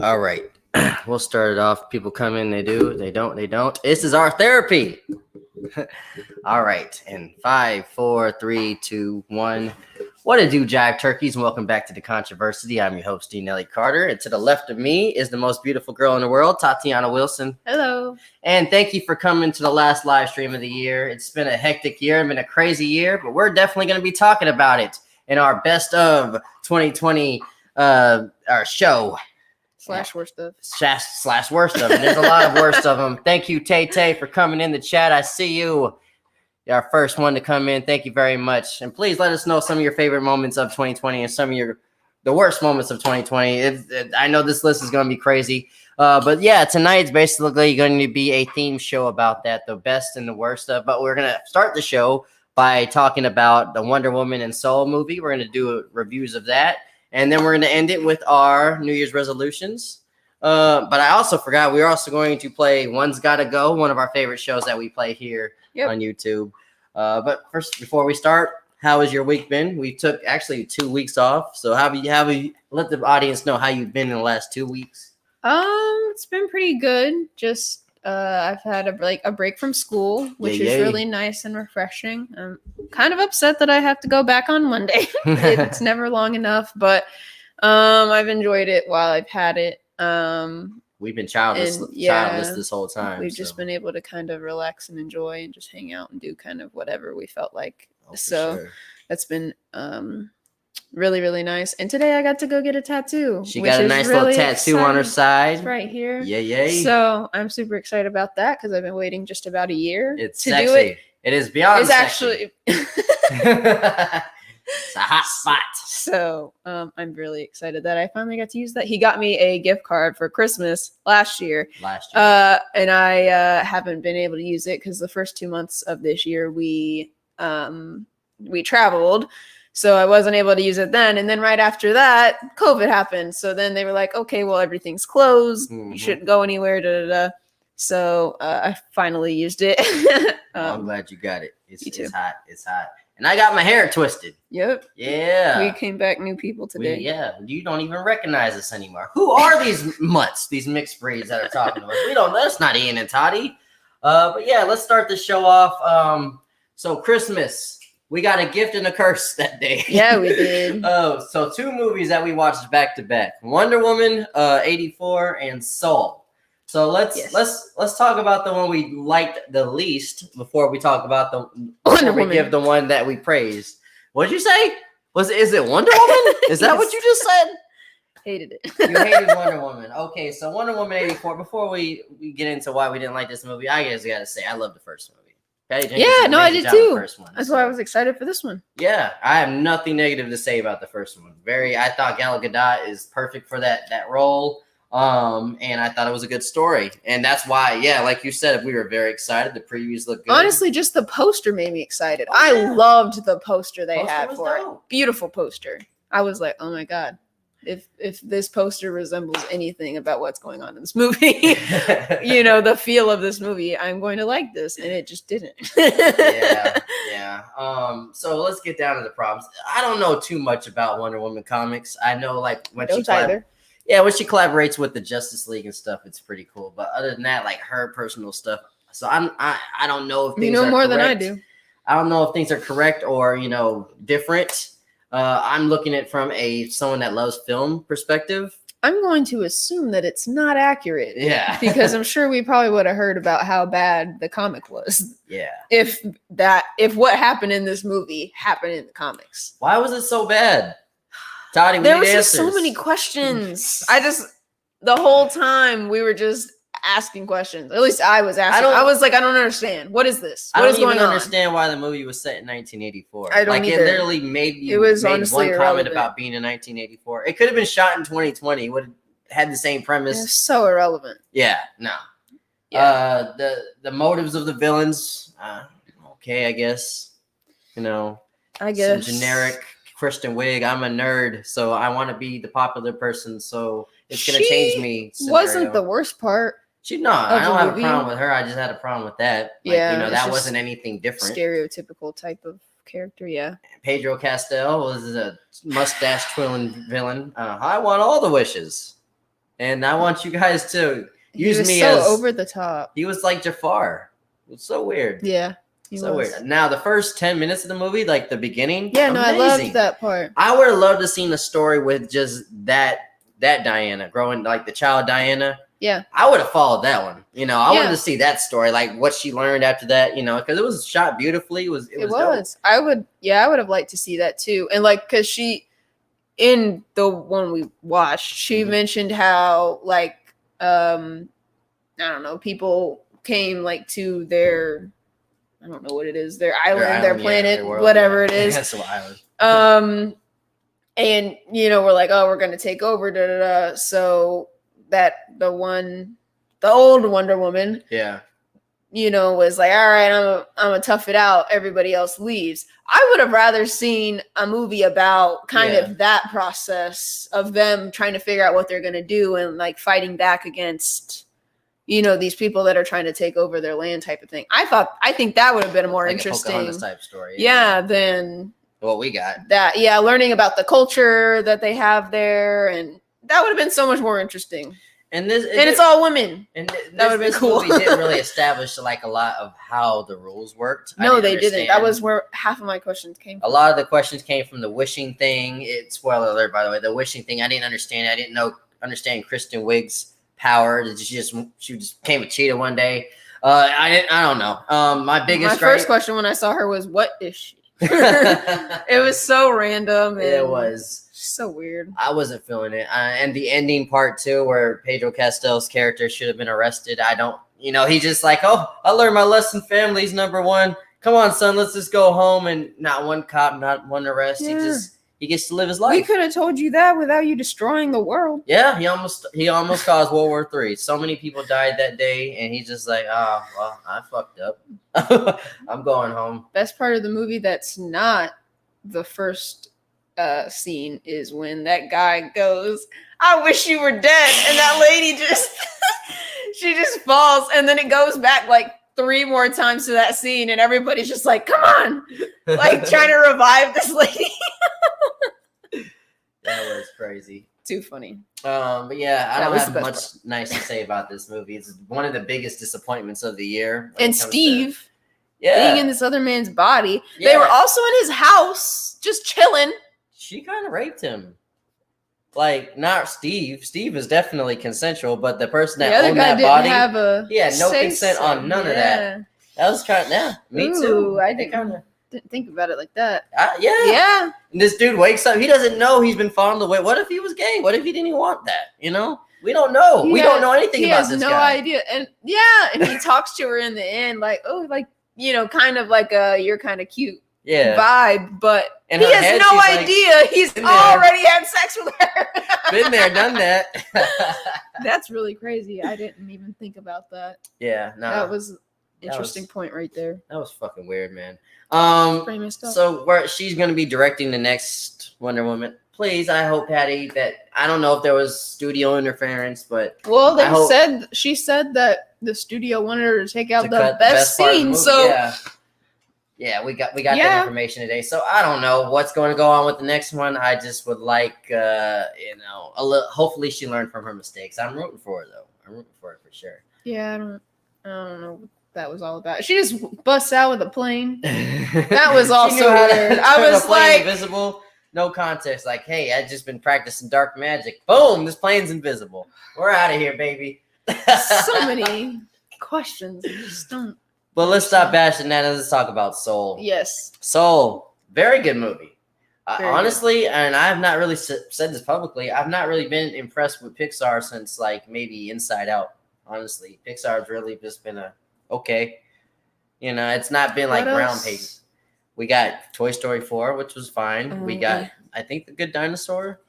All right. We'll start it off. People come in, they do, they don't. This is our therapy. All right. In 5, 4, 3, 2, 1. What a do, jive turkeys, and welcome back to The Controversy. I'm your host, Ian Elliott-Carter, and to the left of me is the most beautiful girl in the world, Tatiana Wilson. Hello. And thank you for coming to the last live stream of the year. It's been a hectic year, it's been a crazy year, but we're definitely going to be talking about it in our best of 2020 our show. Slash worst of. Slash worst of. And there's a lot of worst of them. Thank you, Tay, for coming in the chat. I see you. You're our first one to come in. Thank you very much. And please let us know some of your favorite moments of 2020 and some of the worst moments of 2020. I know this list is going to be crazy. But yeah, tonight's basically going to be a theme show about that, the best and the worst of. But we're going to start the show by talking about the Wonder Woman and Soul movie. We're going to do reviews of that. And then we're going to end it with our New Year's resolutions. But I also forgot, we're also going to play One's Gotta Go, one of our favorite shows that we play here on YouTube. But first, before we start, how has your week been? We took actually 2 weeks off. So have you let the audience know how you've been in the last 2 weeks? It's been pretty good. Just I've had a break from school, which is really nice and refreshing. I'm kind of upset that I have to go back on Monday. It's never long enough, but I've enjoyed it while I've had it. We've been childless this whole time. We've just been able to kind of relax and enjoy and just hang out and do kind of whatever we felt like. That's been really, really nice. And today I got to go get a tattoo. She got a nice little tattoo on her side. It's right here. Yay. So I'm super excited about that because I've been waiting just about a year to sexy. Do it. It is beyond it's sexy. Actually... It's a hot spot. So I'm really excited that I finally got to use that. He got me a gift card for Christmas last year. And I haven't been able to use it because the first 2 months of this year we traveled. So I wasn't able to use it then. And then right after that, COVID happened. So then they were like, okay, well, everything's closed. Mm-hmm. You shouldn't go anywhere. So I finally used it. I'm glad you got it. It's hot. It's hot. And I got my hair twisted. Yep. Yeah. We came back new people today. You don't even recognize us anymore. Who are these mutts, these mixed breeds that are talking to us? That's not Ian and Toddy. But yeah, let's start the show off. So Christmas. We got a gift and a curse that day. Yeah, we did. So 2 movies that we watched back to back: Wonder Woman 84 and Soul. So let's talk about the one we liked the least before we talk about give the one that we praised. What'd you say? Is it Wonder Woman? Is that what you just said? Hated it. You hated Wonder Woman. Okay, so Wonder Woman 84. Before we get into why we didn't like this movie, I just gotta say I love the first movie. I did too. That's why I was excited for this one. Yeah, I have nothing negative to say about the first one. I thought Gal Gadot is perfect for that role. And I thought it was a good story. And that's why, like you said, we were very excited. The previews looked good. Honestly, just the poster made me excited. I loved the poster they had for it. Beautiful poster. I was like, oh my God. If this poster resembles anything about what's going on in this movie, the feel of this movie, I'm going to like this. And it just didn't. Yeah. So let's get down to the problems. I don't know too much about Wonder Woman comics. I know when she collaborates with the Justice League and stuff, it's pretty cool. But other than that, her personal stuff. So I don't know if things are more correct. Than I do. I don't know if things are correct or different. I'm looking at it from someone that loves film perspective. I'm going to assume that it's not accurate. Yeah. Because I'm sure we probably would have heard about how bad the comic was. Yeah. If what happened in this movie happened in the comics. Why was it so bad? Toddy, there was just so many questions. The whole time we were just asking questions. At least I was asking. I was like, I don't understand. What is this? What is going on? I don't even understand why the movie was set in 1984. I don't either. It literally made one comment about being in 1984. It could have been shot in 2020. Would have had the same premise. It's so irrelevant. Yeah, no. Yeah. The motives of the villains. Okay, I guess. Some generic Kristen Wiig. I'm a nerd, so I want to be the popular person. So it's gonna change me. Wasn't the worst part. I don't have a problem with her. I just had a problem with that. That wasn't anything different. Stereotypical type of character, yeah. Pedro Pascal was a mustache twirling villain. I want all the wishes. And I want you guys to use me so as over the top. He was like Jafar. It was so weird. Yeah. So weird. Now the first 10 minutes of the movie, like the beginning. Yeah, no, amazing. I loved that part. I would have loved to seen a story with just that Diana growing, like the child Diana. Yeah. I would have followed that one. You know, I wanted to see that story, like what she learned after that, you know, because it was shot beautifully. It was. Dope. I would have liked to see that too. And like, because she, in the one we watched, she mentioned how like, I don't know, people came like to their, I don't know what it is, their island, their planet, their world, whatever it is. That's what island. And you know, we're like, oh, we're gonna take over, da da da. So that the old Wonder Woman, you know, was like, all right, I'm gonna tough it out. Everybody else leaves. I would have rather seen a movie about kind of that process of them trying to figure out what they're gonna do and like fighting back against, you know, these people that are trying to take over their land type of thing. I think that would have been a more interesting a Pocahontas type story. Than what we got. That, learning about the culture that they have there, and that would have been so much more interesting. And it's all women. And that would have been cool. Movie didn't really establish like a lot of how the rules worked. No, they didn't. That was where half of my questions came from. A lot of the questions came from the wishing thing. Spoiler alert, by the way, the wishing thing. I didn't understand. I didn't understand Kristen Wiig's power. She just became a cheetah one day. I don't know. My first question when I saw her was, what is she? It was so random. It was so weird. I wasn't feeling it. And the ending part too, where Pedro Pascal's character should have been arrested. He's just like, oh, I learned my lesson. Family's number one. Come on, son, let's just go home. And not one cop, not one arrest. Yeah. He gets to live his life. We could have told you that without you destroying the world. Yeah, he almost caused World War III. So many people died that day, and he's just like, oh, well, I fucked up. I'm going home. Best part of the movie that's not the first scene is when that guy goes, I wish you were dead. And that lady she just falls. And then it goes back like 3 more times to that scene. And everybody's just like, come on. Like trying to revive this lady. That was crazy. Too funny. But yeah, I don't have much nice to say about this movie. It's one of the biggest disappointments of the year. And Steve being in this other man's body. Yeah. They were also in his house, just chilling. She kind of raped him. Like, not Steve. Steve is definitely consensual, but the person that owned that body, he had no consent on none of that. That was kind of, me too. I didn't think about it like that. Yeah. And this dude wakes up. He doesn't know he's been fondled away. What if he was gay? What if he didn't even want that? You know? We don't know. We don't know anything about this guy. He has no idea. And and he talks to her in the end like, oh, like, you know, kind of like a you're kind of cute vibe, but he has no idea he's already had sex with her. Been there, done that. That's really crazy. I didn't even think about that. Yeah, no. That was interesting point right there. That was fucking weird, man. Pretty messed up. So she's going to be directing the next Wonder Woman. Please, I hope, Patty, that I don't know if there was studio interference, but she said that the studio wanted her to take out the best scene. So we got that information today. So I don't know what's going to go on with the next one. I just would like, hopefully she learned from her mistakes. I'm rooting for her though. I'm rooting for her for sure. Yeah, I don't know what that was all about. She just busts out with a plane. That was also weird. I was like, invisible. No context. Like, hey, I've just been practicing dark magic. Boom, this plane's invisible. We're out of here, baby. So many questions. I just don't. But let's stop bashing that and let's talk about Soul. Yes. Soul. Very good movie. Honestly, and I have not really said this publicly, I've not really been impressed with Pixar since like maybe Inside Out. Honestly, Pixar's really just been okay. You know, it's not been like groundbreaking. We got Toy Story 4, which was fine. We got, I think, The Good Dinosaur.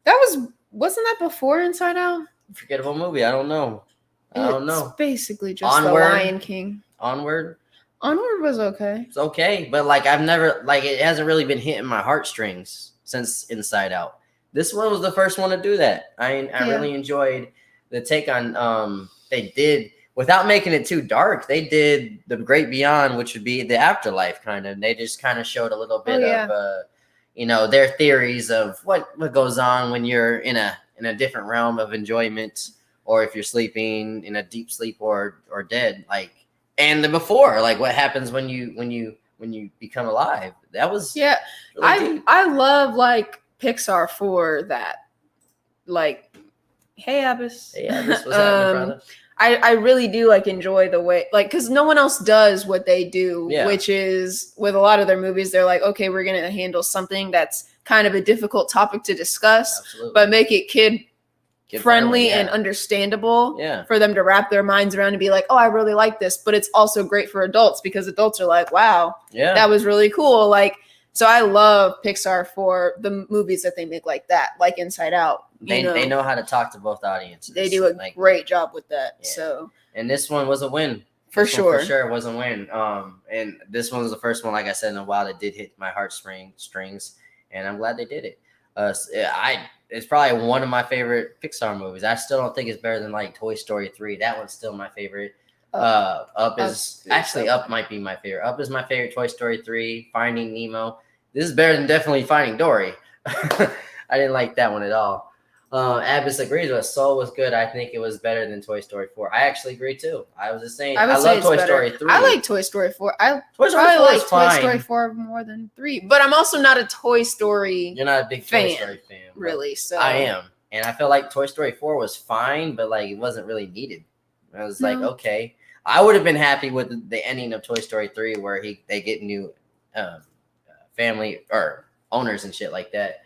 Wasn't that before Inside Out? Forgettable movie. I don't know. It's basically just The Lion King. Onward was okay. It's okay, but like I've never, like it hasn't really been hitting my heartstrings since Inside Out. This one was the first one to do that. I really enjoyed the take on, they did, without making it too dark, they did The Great Beyond, which would be the afterlife kind of. They just kind of showed a little bit of, their theories of what goes on when you're in in a different realm of enjoyment, or if you're sleeping in a deep sleep or dead, like, and the before, like what happens when you become alive. That was really deep. I love like Pixar for that. Like, hey Abbas. Hey, Abbas, what's happening, brother? I really do like enjoy the way, like, because no one else does what they do, which is with a lot of their movies, they're like, okay, we're gonna handle something that's kind of a difficult topic to discuss, but make it kid friendly and understandable for them to wrap their minds around and be like, oh, I really like this. But it's also great for adults because adults are like, wow, that was really cool. Like, so I love Pixar for the movies that they make like that, like Inside Out. They know how to talk to both audiences. They do a great job with that. So, and this one was a win. For sure, it was a win. And this one was the first one, like I said, in a while that did hit my heartstrings, and I'm glad they did it. It's probably one of my favorite Pixar movies. I still don't think it's better than like Toy Story 3. That one's still my favorite. Up might be my favorite. Up is my favorite. Toy Story 3, Finding Nemo. This is better than definitely Finding Dory. I didn't like that one at all. Abbas agrees with us. Soul was good. I think it was better than Toy Story 4. I actually agree too. I was just saying. I love Toy Story 3. I like Toy Story 4. I like Toy Story 4 more than 3. But I'm also not a Toy Story. You're not a big Toy Story fan, really. So I am, and I feel like Toy Story 4 was fine, but like it wasn't really needed. I was like, okay, I would have been happy with the ending of Toy Story 3 where they get new family or owners and shit like that.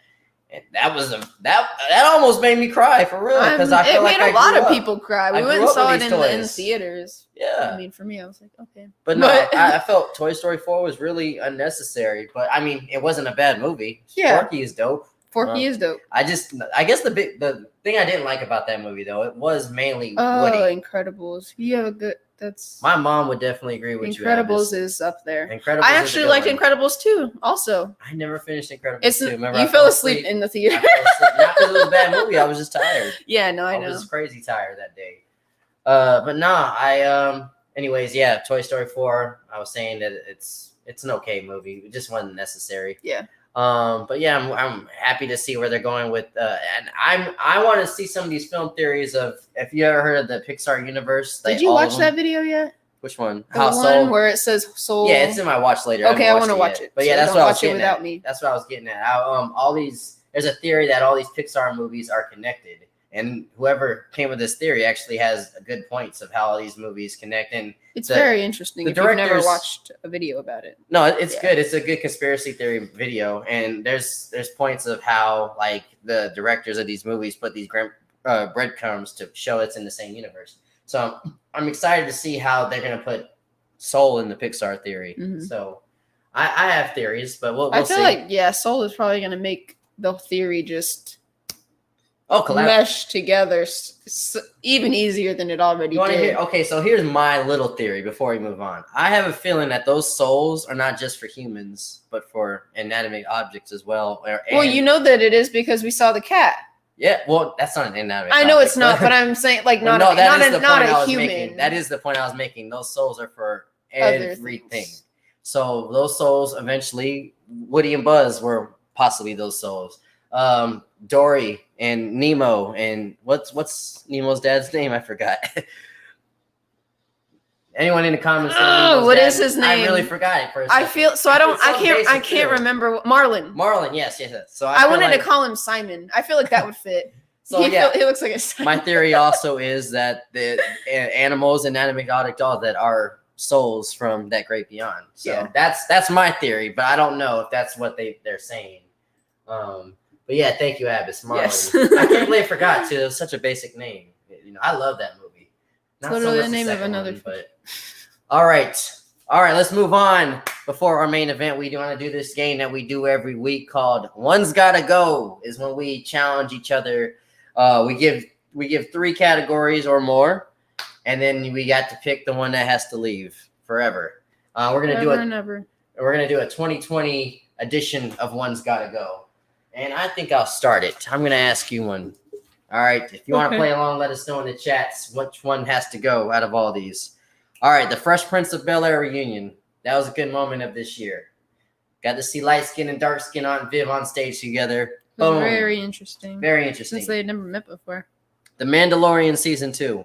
And that was that almost made me cry for real because I feel like a lot of people cry. We went and saw it in the theaters. Yeah, I mean, for me, I was like, okay, but no, I felt Toy Story 4 was really unnecessary. But I mean, it wasn't a bad movie. Yeah, Forky is dope. Forky is dope. I guess the thing I didn't like about that movie though, it was mainly Woody. Incredibles. You have a good. That's my mom would definitely agree with you. Incredibles is up there. Incredibles. I actually liked Incredibles 2 also. I never finished Incredibles 2. Remember, you fell asleep in the theater. Not because it was a bad movie. I was just tired. Yeah, no, I know. I was crazy tired that day. But nah, anyways, yeah, Toy Story 4. I was saying that it's an okay movie. It just wasn't necessary. Yeah. But yeah, I'm happy to see where they're going with, and I want to see some of these film theories of, if you ever heard of the Pixar universe. Did you watch that video yet? Which one? The one where it says Soul. Yeah, it's in my watch later. Okay, I want to watch it. But yeah, that's what I was getting without at. Me. That's what I was getting at. There's a theory that all these Pixar movies are connected. And whoever came with this theory actually has good points of how all these movies connect. And it's very interesting if you've never watched a video about it. No, it's good. It's a good conspiracy theory video. And there's points of how like the directors of these movies put these breadcrumbs to show it's in the same universe. So I'm excited to see how they're going to put Soul in the Pixar theory. Mm-hmm. So I have theories, but we'll see. I feel like, Soul is probably going to make the theory just... mesh together even easier than it already did. Okay, so here's my little theory before we move on. I have a feeling that those souls are not just for humans, but for inanimate objects as well. Well, you know that it is because we saw the cat. Yeah, well, that's not an inanimate I know object, it's not, but I'm saying like not a human. That is the point I was making. Those souls are for everything. So those souls eventually, Woody and Buzz were possibly those souls. Dory and Nemo and what's Nemo's dad's name? I forgot. Anyone in the comments? What is his name? I really forgot it. For a second. I feel so. I can't remember. Marlon. Yes. So I wanted to call him Simon. I feel like that would fit. So he looks like a Simon. My theory also is that the animals and inanimate objects that are souls from that great beyond. So that's my theory, but I don't know if that's what they're saying. But yeah, thank you, Abbas. Marlon. Yes. I can't believe I forgot too. It was such a basic name. I love that movie. Not literally so the name of another. But all right. Let's move on. Before our main event, we want to do this game that we do every week called "One's Gotta Go." Is when we challenge each other. We give 3 categories or more, and then we got to pick the one that has to leave forever. We're gonna do it. We're gonna do a 2020 edition of "One's Gotta Go." And I think I'll start it. I'm going to ask you one. All right. If you want to play along, let us know in the chats which one has to go out of all these. All right. The Fresh Prince of Bel-Air reunion. That was a good moment of this year. Got to see light skin and dark skin Aunt Viv on stage together. Boom. Very interesting. Very interesting. Since they had never met before. The Mandalorian season 2.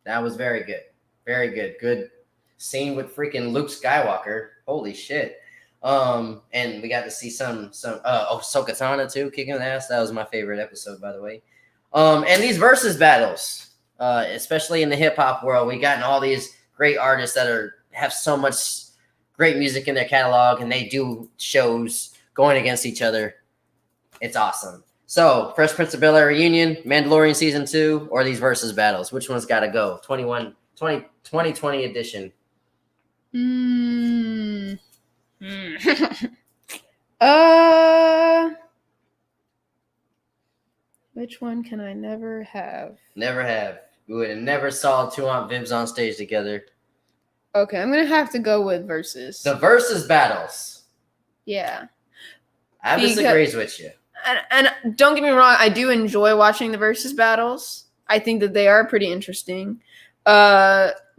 That was very good. Very good. Good scene with freaking Luke Skywalker. Holy shit. And we got to see some Ahsoka Tano too, kicking ass. That was my favorite episode, by the way. And these versus battles, especially in the hip hop world, we gotten all these great artists that have so much great music in their catalog, and they do shows going against each other. It's awesome. So, Fresh Prince of Bel-Air reunion, Mandalorian season 2, or these versus battles? Which one's got to go? 2020 edition. Which one can I never have? Never have. We would have never saw two Aunt Vibs on stage together. Okay, I'm gonna have to go with versus. The versus battles. Yeah. I disagrees with you. And don't get me wrong, I do enjoy watching the versus battles. I think that they are pretty interesting. We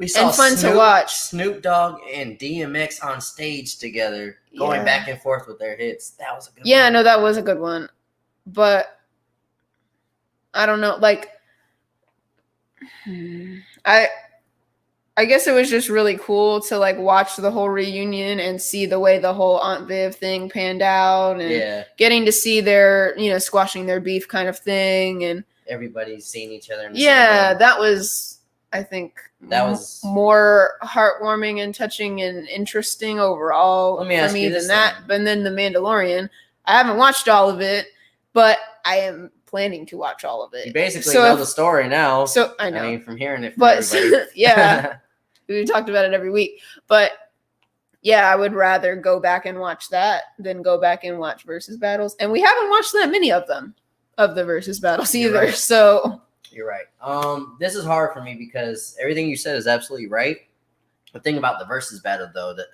saw and fun to watch. Snoop Dogg and DMX on stage together, going back and forth with their hits. That was a good one. Yeah, no, that was a good one. But I don't know, like I guess it was just really cool to like watch the whole reunion and see the way the whole Aunt Viv thing panned out, and getting to see their, squashing their beef kind of thing, and everybody's seeing each other. That was, I think, that was more heartwarming and touching and interesting overall for me than that. But then The Mandalorian, I haven't watched all of it, but I am planning to watch all of it. You basically know the story now. So I know. I mean, from hearing it from everybody. Yeah. We talked about it every week. But yeah, I would rather go back and watch that than go back and watch versus battles. And we haven't watched that many of them, of the versus battles either. Right. So you're right. This is hard for me because everything you said is absolutely right. The thing about the versus battle, though, that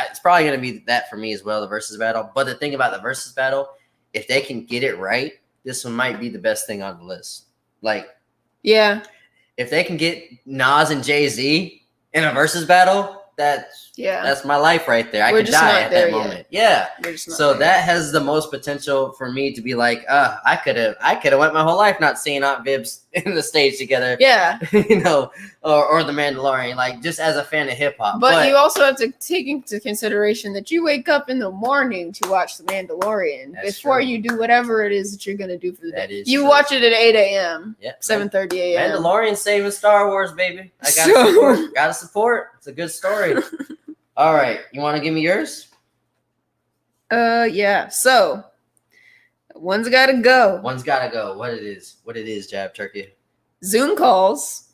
it's probably going to be that for me as well, the versus battle. But the thing about the versus battle, if they can get it right, this one might be the best thing on the list. Like, yeah, if they can get Nas and Jay-Z in a versus battle, that's my life right there. I could die at that moment. Yeah. So that has the most potential for me to be like, I could have went my whole life not seeing Aunt Vibs in the stage together. Yeah. Or the Mandalorian, like just as a fan of hip hop. But you also have to take into consideration that you wake up in the morning to watch the Mandalorian before you do whatever it is that you're gonna do for the day. You watch it at 8 a.m. Yep. 7:30 a.m. Mandalorian saving Star Wars, baby. I gotta support. It's a good story. All right, you want to give me yours? Yeah. So, one's got to go. One's got to go. What it is, Jab Turkey? Zoom calls.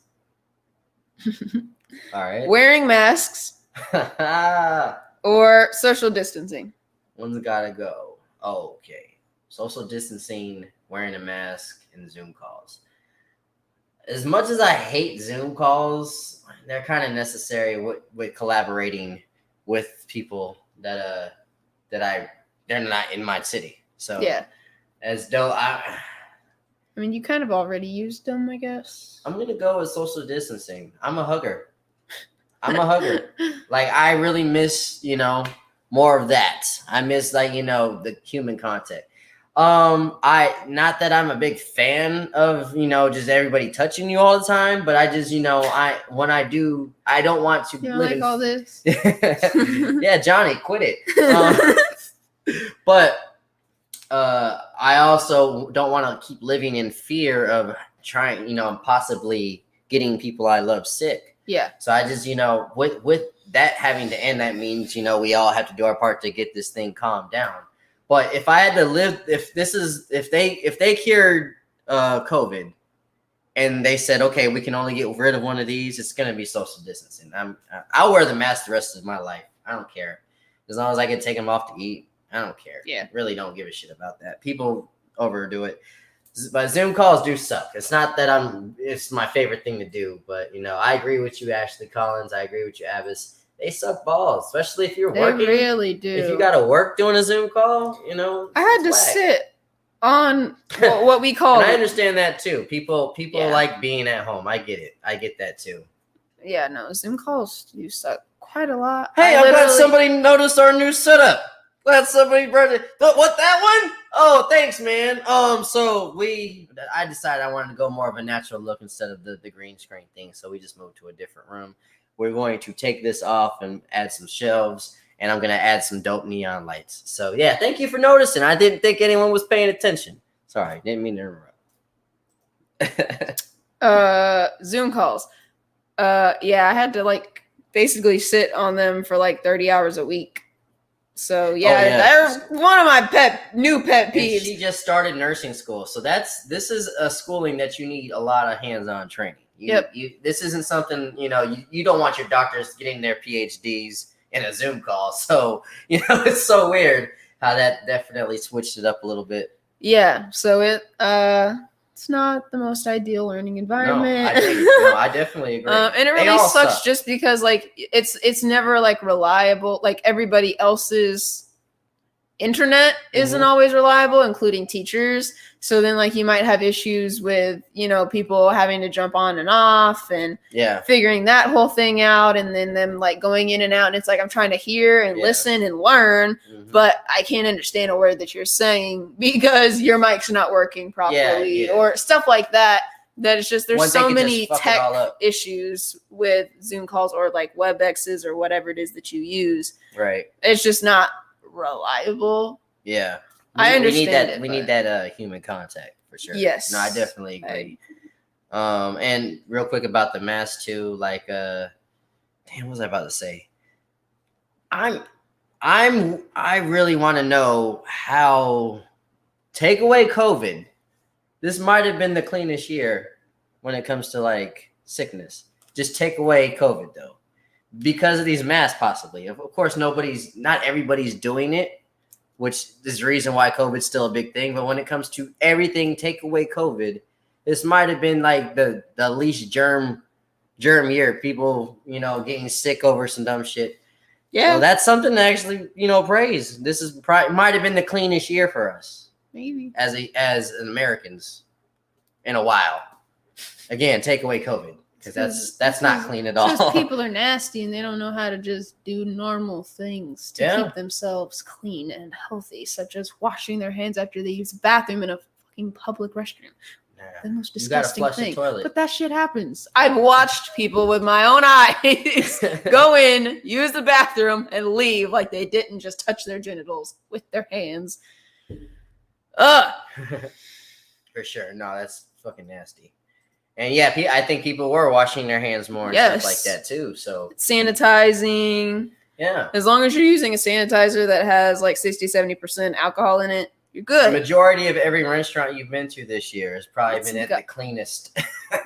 All right. Wearing masks. Or social distancing. One's got to go. Oh, okay. Social distancing, wearing a mask, and Zoom calls. As much as I hate Zoom calls, they're kind of necessary with collaborating with people that they're not in my city. So yeah, as though I mean, you kind of already used them, I guess. I'm gonna go with social distancing. I'm a hugger. Like, I really miss more of that. I miss the human contact. Not that I'm a big fan of just everybody touching you all the time, but I just when I do, I don't want to live like all this. Yeah, Johnny, quit it. But I also don't want to keep living in fear of trying, possibly getting people I love sick. Yeah. So I just with that having to end, that means we all have to do our part to get this thing calmed down. But if I had to live, if they cured COVID and they said, okay, we can only get rid of one of these, it's gonna be social distancing. I'll wear the mask the rest of my life. I don't care, as long as I can take them off to eat. I don't care. Yeah, really don't give a shit about that. People overdo it, but Zoom calls do suck. It's not that it's my favorite thing to do, but I agree with you, Ashley Collins. I agree with you, Abbas. They suck balls, especially if you're working. They really do. If you got to work doing a Zoom call, I had to sit on what we call. And I understand that too. People like being at home. I get it. I get that too. Yeah, no, Zoom calls do suck quite a lot. Hey, I'm glad somebody noticed our new setup. Let somebody burn it. What, that one? Oh, thanks, man. So I decided I wanted to go more of a natural look instead of the green screen thing. So we just moved to a different room. We're going to take this off and add some shelves, and I'm gonna add some dope neon lights. So yeah, thank you for noticing. I didn't think anyone was paying attention. Sorry, didn't mean to interrupt. Zoom calls. Yeah, I had to like basically sit on them for like 30 hours a week. So yeah, they're one of my new pet peeves. And she just started nursing school, so this is a schooling that you need a lot of hands-on training. This isn't something, you don't want your doctors getting their PhDs in a Zoom call. So it's so weird how that definitely switched it up a little bit. Yeah, so it's not the most ideal learning environment. I definitely agree. And it really sucks just because like it's never like reliable. Like everybody else's internet isn't always reliable, including teachers. So then like you might have issues with, people having to jump on and off and figuring that whole thing out, and then them like going in and out. And it's like I'm trying to hear and listen and learn, but I can't understand a word that you're saying because your mic's not working properly or stuff like that. That it's just there's so many tech issues with Zoom calls or like WebExes or whatever it is that you use. Right. It's just not reliable. Yeah. I understand we need that human contact for sure. Yes. No, I definitely agree. And real quick about the mask too, like what was I about to say? I really want to know how take away COVID. This might have been the cleanest year when it comes to like sickness. Just take away COVID though. Because of these masks, possibly. Of course, not everybody's doing it, which is the reason why COVID's still a big thing. But when it comes to everything, take away COVID, this might have been like the least germ year. People, getting sick over some dumb shit. Yeah, so that's something to actually, praise. This is might have been the cleanest year for us, maybe as Americans in a while. Again, take away COVID. Because that's not clean at all. Because people are nasty and they don't know how to just do normal things to keep themselves clean and healthy, such as washing their hands after they use the bathroom in a fucking public restroom. The most disgusting thing. But that shit happens. I've watched people with my own eyes go in, use the bathroom, and leave like they didn't just touch their genitals with their hands. Ugh. For sure. No, that's fucking nasty. And yeah, I think people were washing their hands more and stuff like that too. So sanitizing. Yeah. As long as you're using a sanitizer that has like 60-70% alcohol in it, you're good. The majority of every restaurant you've been to this year has probably been at the cleanest.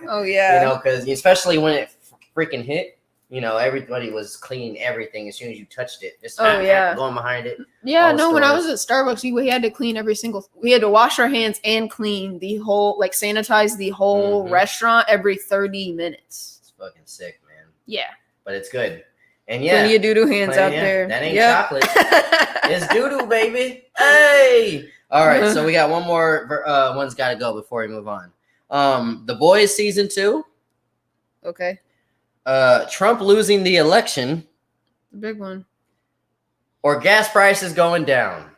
Oh yeah. Because especially when it freaking hit, everybody was cleaning everything as soon as you touched it. Just going behind it. Yeah, no, when I was at Starbucks, we had to clean we had to wash our hands and clean the whole, like sanitize the whole restaurant every 30 minutes. It's fucking sick, man. Yeah. But it's good. And plenty of doo-doo hands out there. That ain't chocolate. It's doo-doo, baby. Hey! All right, so we got one more one's got to go before we move on. The Boys season 2. Okay. Trump losing the election. The big one. Or gas prices going down.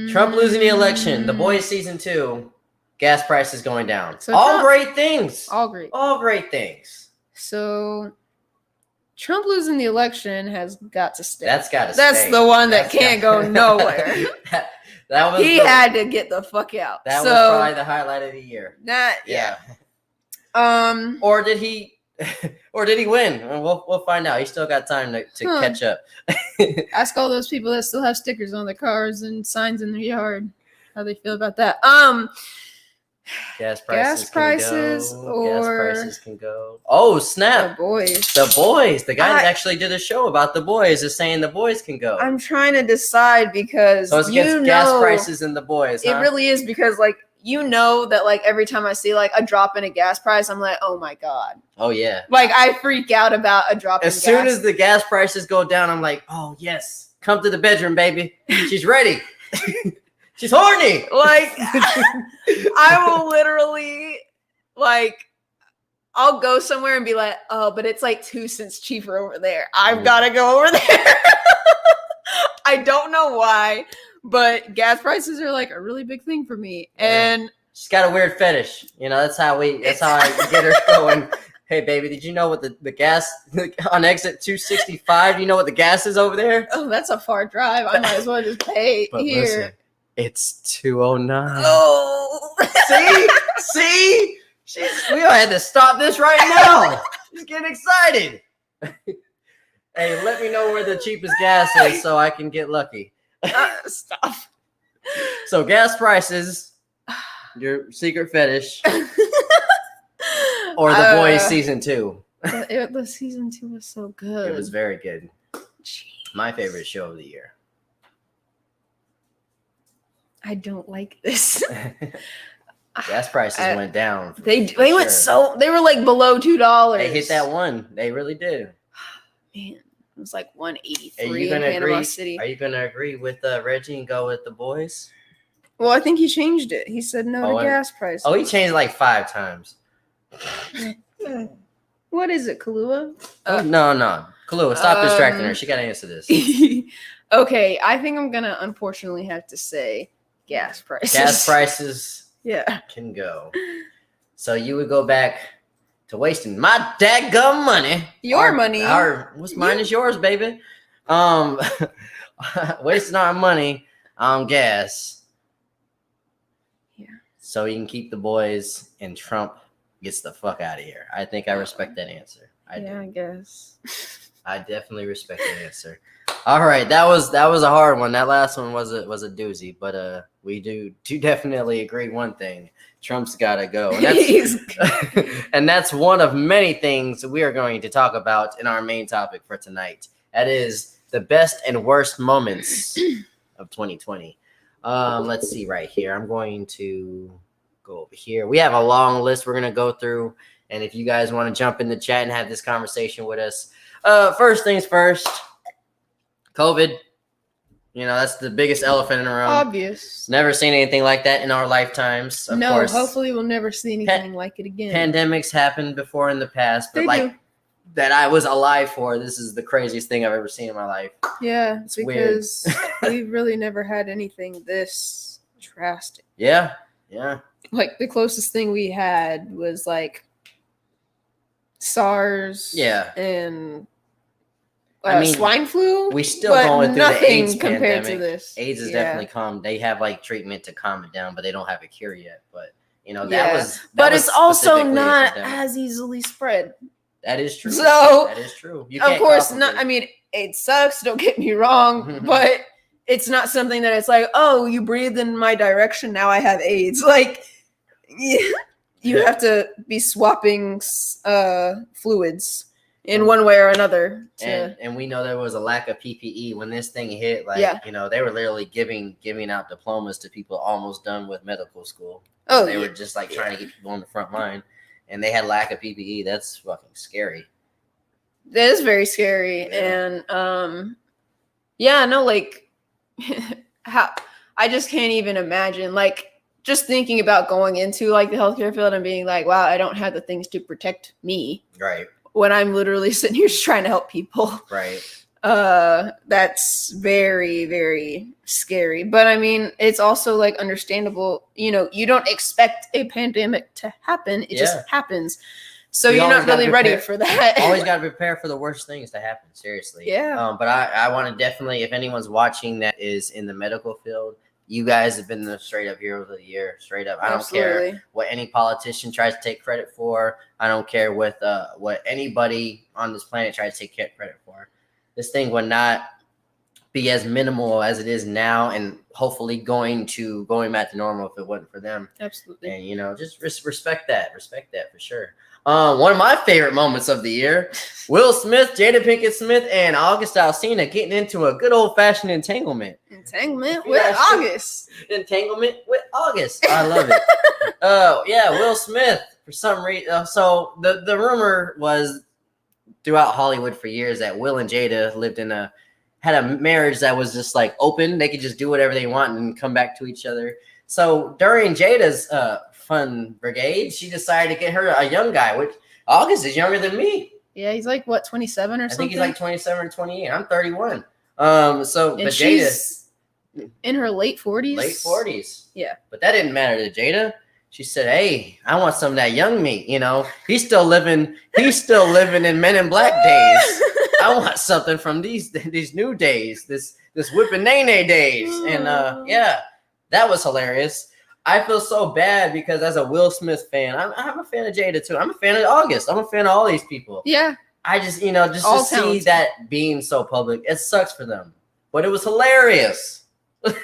Trump losing the election. The Boys season 2. Gas prices going down. So all great things. All great. All great things. So Trump losing the election has got to stay. That's got to stay. That's the one that can't go nowhere. He had to get the fuck out. That was probably the highlight of the year. Yeah. Or did he win? We'll find out. He still got time to catch up. Ask all those people that still have stickers on their cars and signs in their yard how they feel about that. Gas prices can go. Oh snap! The boys. The guy that actually did a show about the boys is saying the boys can go. I'm trying to decide because so it's against gas prices and the boys. It really is because like. That like every time I see like a drop in a gas price, I'm like, oh my God. Oh yeah. Like I freak out about a drop in gas. As soon as the gas prices go down, I'm like, oh yes, come to the bedroom, baby. She's ready. She's horny. Like I will literally like I'll go somewhere and be like, oh, but it's like 2 cents cheaper over there. I've got to go over there. I don't know why, but gas prices are like a really big thing for me. Yeah. And she's got a weird fetish. That's how I get her going. Hey, baby, did you know what the gas on exit 265? You know what the gas is over there? oh, that's a far drive. I might as well just pay But here. listen, it's 209. Oh, See? We had to stop this right now. She's getting excited. Hey, let me know where the cheapest gas is so I can get lucky. Stop. So gas prices, your secret fetish, or The Boys season 2. The season 2 was so good. It was very good. Jeez. My favorite show of the year. I don't like this. Gas prices went down. They went so they were like below $2. They hit that one. They really did. Man, it was like 183 in Panama City. Are you gonna agree with Reggie and go with The Boys? Well, I think he changed it. He said no to gas prices. Oh, he changed like 5 times. What is it, Kahlua? No. Kahlua, stop distracting her. She gotta answer this. Okay, I think I'm gonna unfortunately have to say gas prices. Gas prices Yeah. can go. So you would go back to wasting my dadgum money. Your money. What's mine is yours, baby. Wasting our money on gas. Yeah. So you can keep The Boys and Trump gets the fuck out of here. I think I respect that answer. I guess. I definitely respect that answer. All right, that was a hard one. That last one was a doozy, but we do definitely agree one thing: Trump's gotta go, and that's one of many things we are going to talk about in our main topic for tonight. That is the best and worst moments of 2020. Let's see right here. I'm going to go over here. We have a long list we're gonna go through, and if you guys want to jump in the chat and have this conversation with us, first things first. COVID, that's the biggest elephant in the room. Obvious. Never seen anything like that in our lifetimes. Of course. Hopefully we'll never see anything like it again. Pandemics happened before in the past, but that I was alive for. This is the craziest thing I've ever seen in my life. Yeah, it's because we've really never had anything this drastic. Yeah. Like the closest thing we had was like SARS. Yeah. And I mean, swine flu. We still going through the AIDS compared pandemic. To this. AIDS is definitely calm. They have like treatment to calm it down, but they don't have a cure yet. But that was. But it's also not as easily spread. That is true. So that is true. Of course, not. I mean, it sucks. Don't get me wrong, but it's not something that it's like, oh, you breathed in my direction, now I have AIDS. Like, you have to be swapping fluids in one way or another. And we know there was a lack of PPE when this thing hit. Like, they were literally giving out diplomas to people almost done with medical school. Oh, they were just like trying to get people on the front line, and they had lack of PPE. That's fucking scary. That is very scary. Yeah. And like how I just can't even imagine, like, just thinking about going into like the healthcare field and being like, wow, I don't have the things to protect me. Right. When I'm literally sitting here just trying to help people. Right. That's very, very scary. But I mean, it's also like understandable. You don't expect a pandemic to happen. It just happens. So you're not really ready for that. Always got to prepare for the worst things to happen. Seriously. Yeah. But I want to definitely, if anyone's watching that is in the medical field, you guys have been the straight up hero of the year. Straight up. I don't care what any politician tries to take credit for. I don't care what anybody on this planet tries to take credit for. This thing would not be as minimal as it is now, and hopefully going back to normal if it wasn't for them. Absolutely. And just respect that. Respect that for sure. One of my favorite moments of the year: Will Smith, Jada Pinkett Smith, and August Alsina getting into a good old fashioned entanglement. Entanglement with August. Entanglement with August. I love it. Will Smith, for some reason. So the rumor was throughout Hollywood for years that Will and Jada had a marriage that was just like open. They could just do whatever they want and come back to each other. So during Jada's fun brigade, she decided to get her a young guy, which August is younger than me. Yeah, he's like, what, 27 or something? I think he's like 27 or 28. I'm 31. So, And but she's in her late 40s. late 40s. Yeah. But that didn't matter to Jada. She said, "Hey, I want some of that young meat. You know, he's still living in Men in Black days. I want something from these new days, this whipping nene days." And yeah, that was hilarious. I feel so bad because as a Will Smith fan, I'm a fan of Jada too. I'm a fan of August. I'm a fan of all these people. Yeah. I just, just All to see talented. that being so public, it sucks for them. But it was hilarious.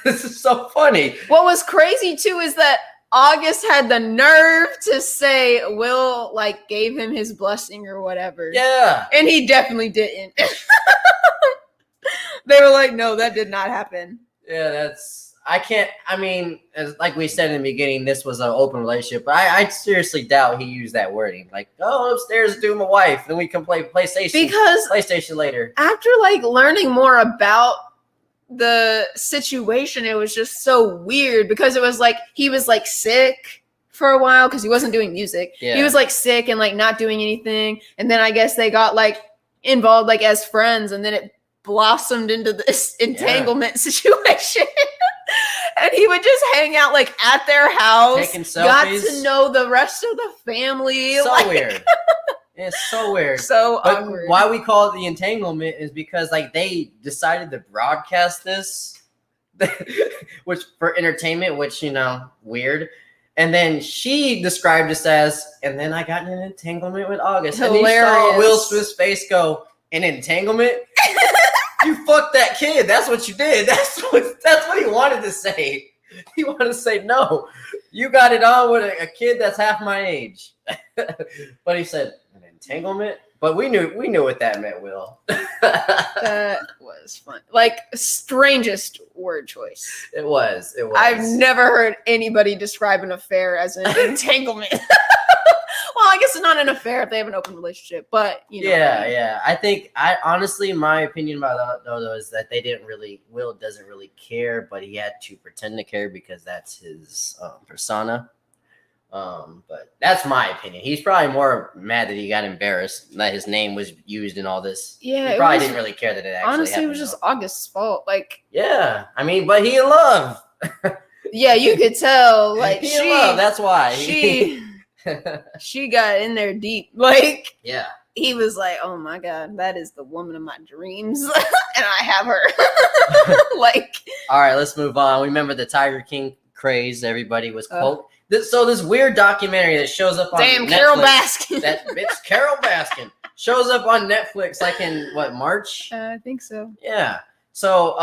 This is so funny. What was crazy too is that August had the nerve to say Will like gave him his blessing or whatever. Yeah. And he definitely didn't. They were like, no, that did not happen. Yeah, as like we said in the beginning, this was an open relationship, but I seriously doubt he used that wording. Like, go upstairs to my wife, then we can play PlayStation later. After like learning more about the situation, it was just so weird because it was like he was like sick for a while because he wasn't doing music. Yeah. He was like sick and like not doing anything, and then I guess they got like involved like as friends, and then it blossomed into this entanglement situation. And he would just hang out like at their house, taking selfies. Got to know the rest of the family. So weird. It's so weird. So but awkward. Why we call it the entanglement is because like they decided to broadcast this, which for entertainment, which weird. And then she described this as, and then I got in an entanglement with August. Hilarious. And you saw Will Smith's face go, an entanglement? You fucked that kid. That's what you did. That's what he wanted to say. He wanted to say, no, you got it on with a kid that's half my age. But he said, an entanglement? But we knew what that meant, Will. That was fun. Like, strangest word choice. It was. I've never heard anybody describe an affair as an entanglement. Well, I guess it's not an affair if they have an open relationship, but Yeah. I think honestly, my opinion about that though is that Will doesn't really care, but he had to pretend to care because that's his persona. But that's my opinion. He's probably more mad that he got embarrassed that his name was used in all this. Yeah, he probably didn't really care that it actually honestly happened, it was just August's fault. Like, yeah, I mean, but he in love. Yeah, you could tell. Like, he in love. That's why she got in there deep. Like, yeah. He was like, oh my God, that is the woman of my dreams. And I have her. Like, all right, let's move on. Remember the Tiger King craze? Everybody was this weird documentary that shows up on Netflix. Carol Baskin. That bitch Carol Baskin shows up on Netflix like in March? I think so. Yeah. So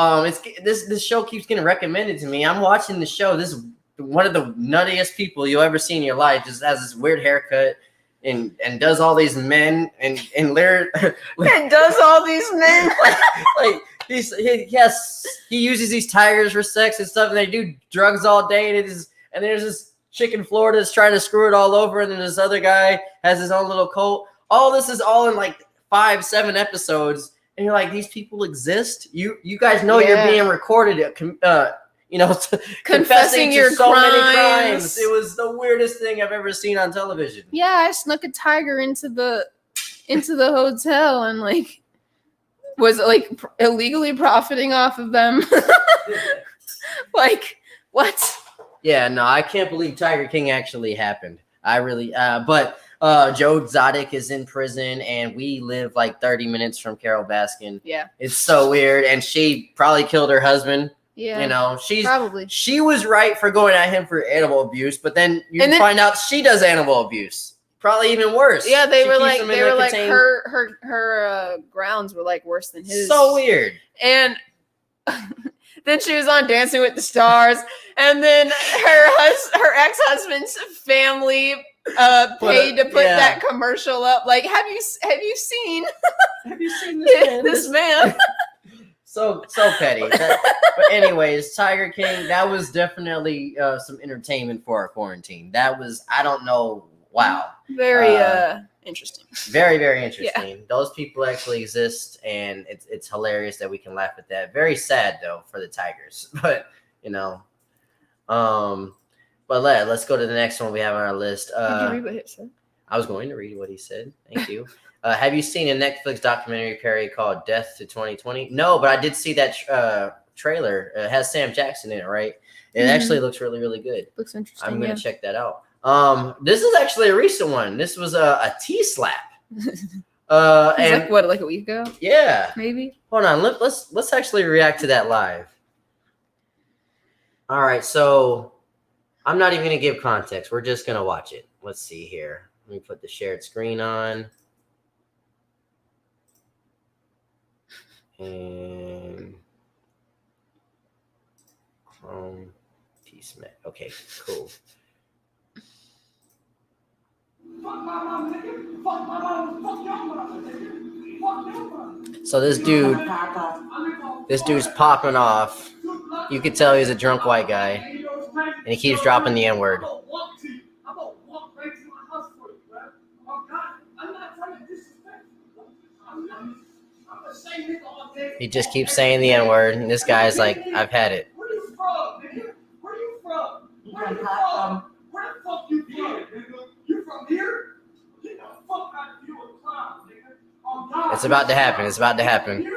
this show keeps getting recommended to me. I'm watching the show. This is one of the nuttiest people you'll ever see in your life. Just has this weird haircut and does all these men and does all these men like he uses these tigers for sex and stuff, and they do drugs all day, and there's this chick in Florida that's trying to screw it all over, and then this other guy has his own little cult. All this is all in like 5-7 episodes, and you're like, these people exist. You guys know you're being recorded. Confessing your so many crimes. It was the weirdest thing I've ever seen on television. Yeah, I snuck a tiger into the hotel and like was like illegally profiting off of them. Like, what? Yeah, no, I can't believe Tiger King actually happened. I really, but Joe Exotic is in prison, and we live like 30 minutes from Carol Baskin. Yeah, it's so weird, and she probably killed her husband. Yeah, she was right for going at him for animal abuse, but then find out she does animal abuse. Probably even worse. Yeah, they were like her grounds were like worse than his. So weird. And then she was on Dancing with the Stars, and then her ex-husband's family paid to put that commercial up. Like, have you seen this man? So petty. But anyways, Tiger King, that was definitely some entertainment for our quarantine. That was, I don't know, wow. Very interesting. Very, very interesting. Yeah. Those people actually exist, and it's hilarious that we can laugh at that. Very sad, though, for the Tigers. But, but let's go to the next one we have on our list. Did you read what it said? I was going to read what he said. Thank you. Have you seen a Netflix documentary, Perry, called Death to 2020? No, but I did see that trailer. It has Sam Jackson in it, right? It actually looks really, really good. Looks interesting. I'm going to check that out. This is actually a recent one. This was a T-slap. And like what, like a week ago? Yeah. Maybe. Hold on. Let's actually react to that live. All right. So I'm not even going to give context. We're just going to watch it. Let's see here. Let me put the shared screen on. And Chrome T-Smack. Okay, cool. So this dude's popping off. You could tell he's a drunk white guy, and he keeps dropping the N-word. He just keeps saying the N-word, and this guy's like, I've had it. Where you from, nigga? Where you from? Where the fuck you from, nigga? You from here? Get the fuck out of here with clowns, nigga. Oh, God. It's about to happen. It's about to happen.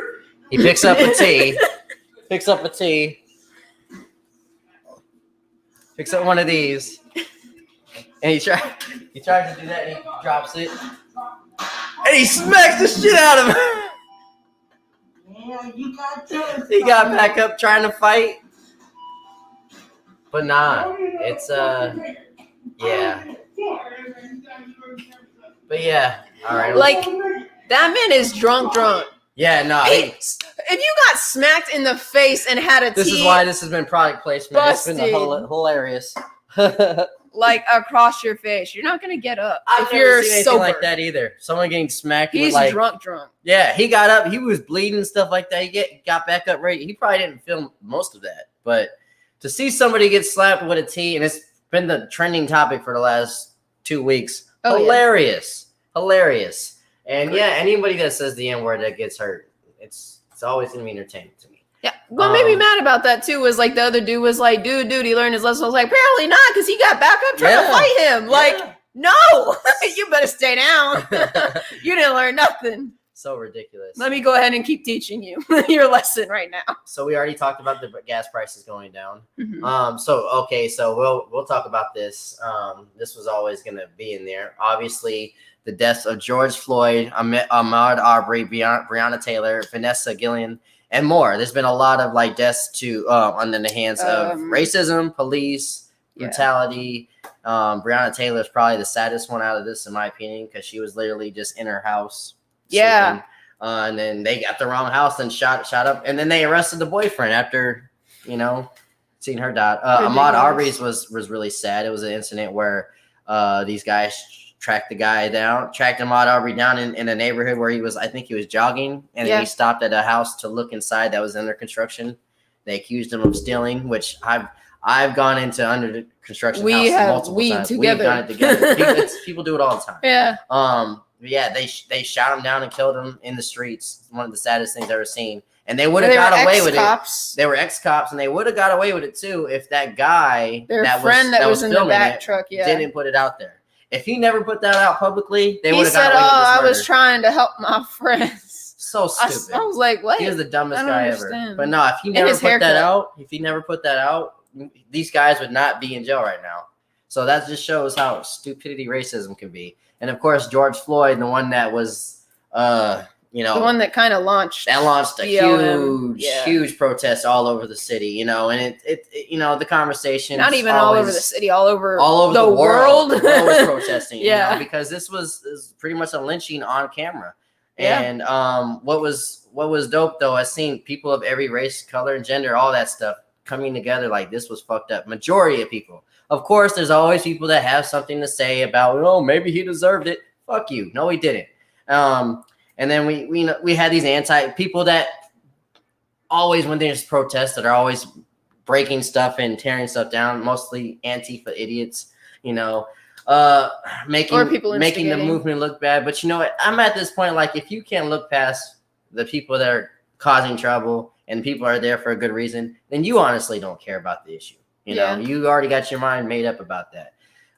He picks up a T. Picks up one of these. And he tries to do that, and he drops it. And he smacks the shit out of him. Yeah, you got this. He got back up trying to fight. But nah, it's yeah. But yeah, all right. Like, that man is drunk. Yeah, no. If you got smacked in the face and had a This T, is why this has been product placement. Busted. It's been hilarious. like across your face, you're not gonna get up I've if never you're seen anything sober. like that either. Someone getting smacked. He's with like, drunk. Yeah, he got up. He was bleeding and stuff like that. He got back up right. He probably didn't film most of that, but to see somebody get slapped with a T, and it's been the trending topic for the last 2 weeks. Oh, hilarious. And yeah, anybody that says the N-word that gets hurt, it's always gonna be entertaining to me. Yeah, what made me mad about that too was like the other dude was like, dude, he learned his lesson. I was like, apparently not, because he got back up trying to fight him. Like, no, you better stay down. You didn't learn nothing. So ridiculous. Let me go ahead and keep teaching you your lesson right now. So we already talked about the gas prices going down. Mm-hmm. So we'll talk about this. This was always gonna be in there. Obviously, the deaths of George Floyd, Ahmaud Arbery, Breonna Taylor, Vanessa Gillian, and more. There's been a lot of like deaths under the hands of racism, police, brutality. Breonna Taylor is probably the saddest one out of this, in my opinion, because she was literally just in her house. Yeah. Sleeping. And then they got the wrong house and shot up, and then they arrested the boyfriend after, seeing her die. Ahmaud Arbery's was really sad. It was an incident where these guys tracked Ahmaud Arbery down in a neighborhood where I think he was jogging, and then he stopped at a house to look inside that was under construction. They accused him of stealing, which I've gone into under the construction house multiple times. Together. We've done it together. People do it all the time. Yeah. They shot him down and killed him in the streets. One of the saddest things I've ever seen. And they would have got away with it. They were ex-cops, and they would have got away with it too if that guy, their friend that was in the back truck, didn't put it out there. If he never put that out publicly, they would have got away with this I murder. was trying to help my friends. So stupid. I was like, what? He was the dumbest guy ever. But no, if he never put that out, these guys would not be in jail right now. So that just shows how stupidity racism can be. And of course, George Floyd, the one that was, the one that kind of launched a huge protest all over the city, and it the conversation, not even all over the city, all over the world. The world was protesting, because this was pretty much a lynching on camera. And what was dope though, I've seen people of every race, color, and gender, all that stuff coming together. Like, this was fucked up. Majority of people. Of course, there's always people that have something to say about, maybe he deserved it. Fuck you. No, he didn't. And then we had these people that always, when there's protests, that are always breaking stuff and tearing stuff down, mostly Antifa idiots, making the movement look bad. But you know what? I'm at this point, like, if you can't look past the people that are causing trouble and people are there for a good reason, then you honestly don't care about the issue. You already got your mind made up about that.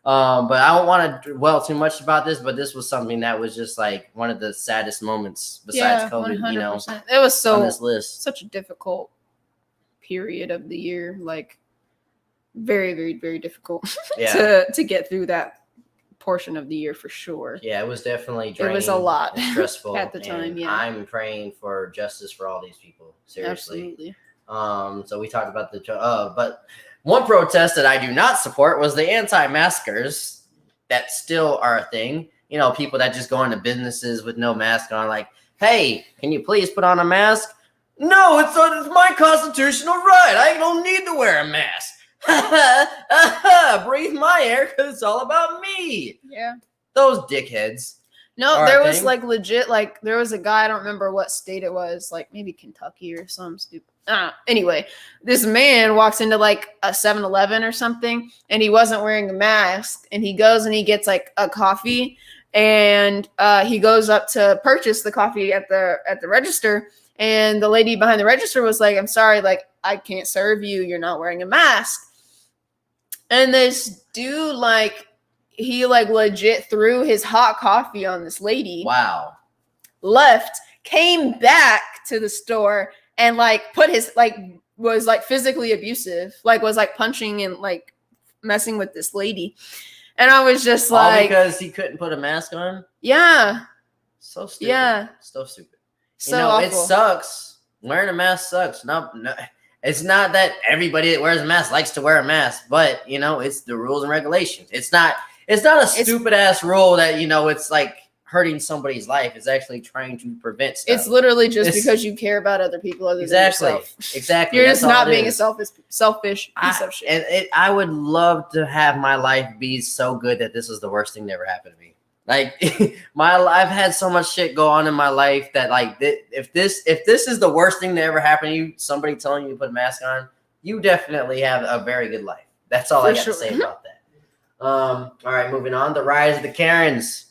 But I don't want to dwell too much about this, but this was something that was just like one of the saddest moments besides COVID, 100%. It was on this list. such a difficult period of the year, like very, very, very difficult to get through that portion of the year for sure. Yeah, it was definitely draining. It was a lot and stressful at the time. Yeah, I'm praying for justice for all these people. Seriously. absolutely. So we talked about but one protest that I do not support was the anti-maskers that still are a thing. You know, people that just go into businesses with no mask on, like, hey, can you please put on a mask? No, it's my constitutional right. I don't need to wear a mask. Breathe my air because it's all about me. Yeah. Those dickheads. No, there was like legit, like there was a guy, I don't remember what state it was, like maybe Kentucky or some stupid. Anyway, this man walks into like a 7-Eleven or something, and he wasn't wearing a mask, and he goes and he gets like a coffee, and he goes up to purchase the coffee at the register, and the lady behind the register was like, I'm sorry, like I can't serve you, you're not wearing a mask. And this dude, like, he like legit threw his hot coffee on this lady. Wow. Left, came back to the store and like put his like was like physically abusive, like was like punching and like messing with this lady. And I was just All like, because he couldn't put a mask on? Yeah. So stupid. Yeah. So stupid. So you know, awful. it sucks. Wearing a mask sucks. No, it's not that everybody that wears a mask likes to wear a mask, but you know, it's the rules and regulations. It's not a stupid ass rule that, you know, it's like hurting somebody's life. It's actually trying to prevent stuff. It's literally just because you care about other people other than yourself. Exactly. You're just not being a selfish piece of shit. And I would love to have my life be so good that this was the worst thing that ever happened to me. Like I've had so much shit go on in my life that like if this is the worst thing that ever happened to you, somebody telling you to put a mask on, you definitely have a very good life. That's all I got to say about that. All right, moving on. The rise of the Karens.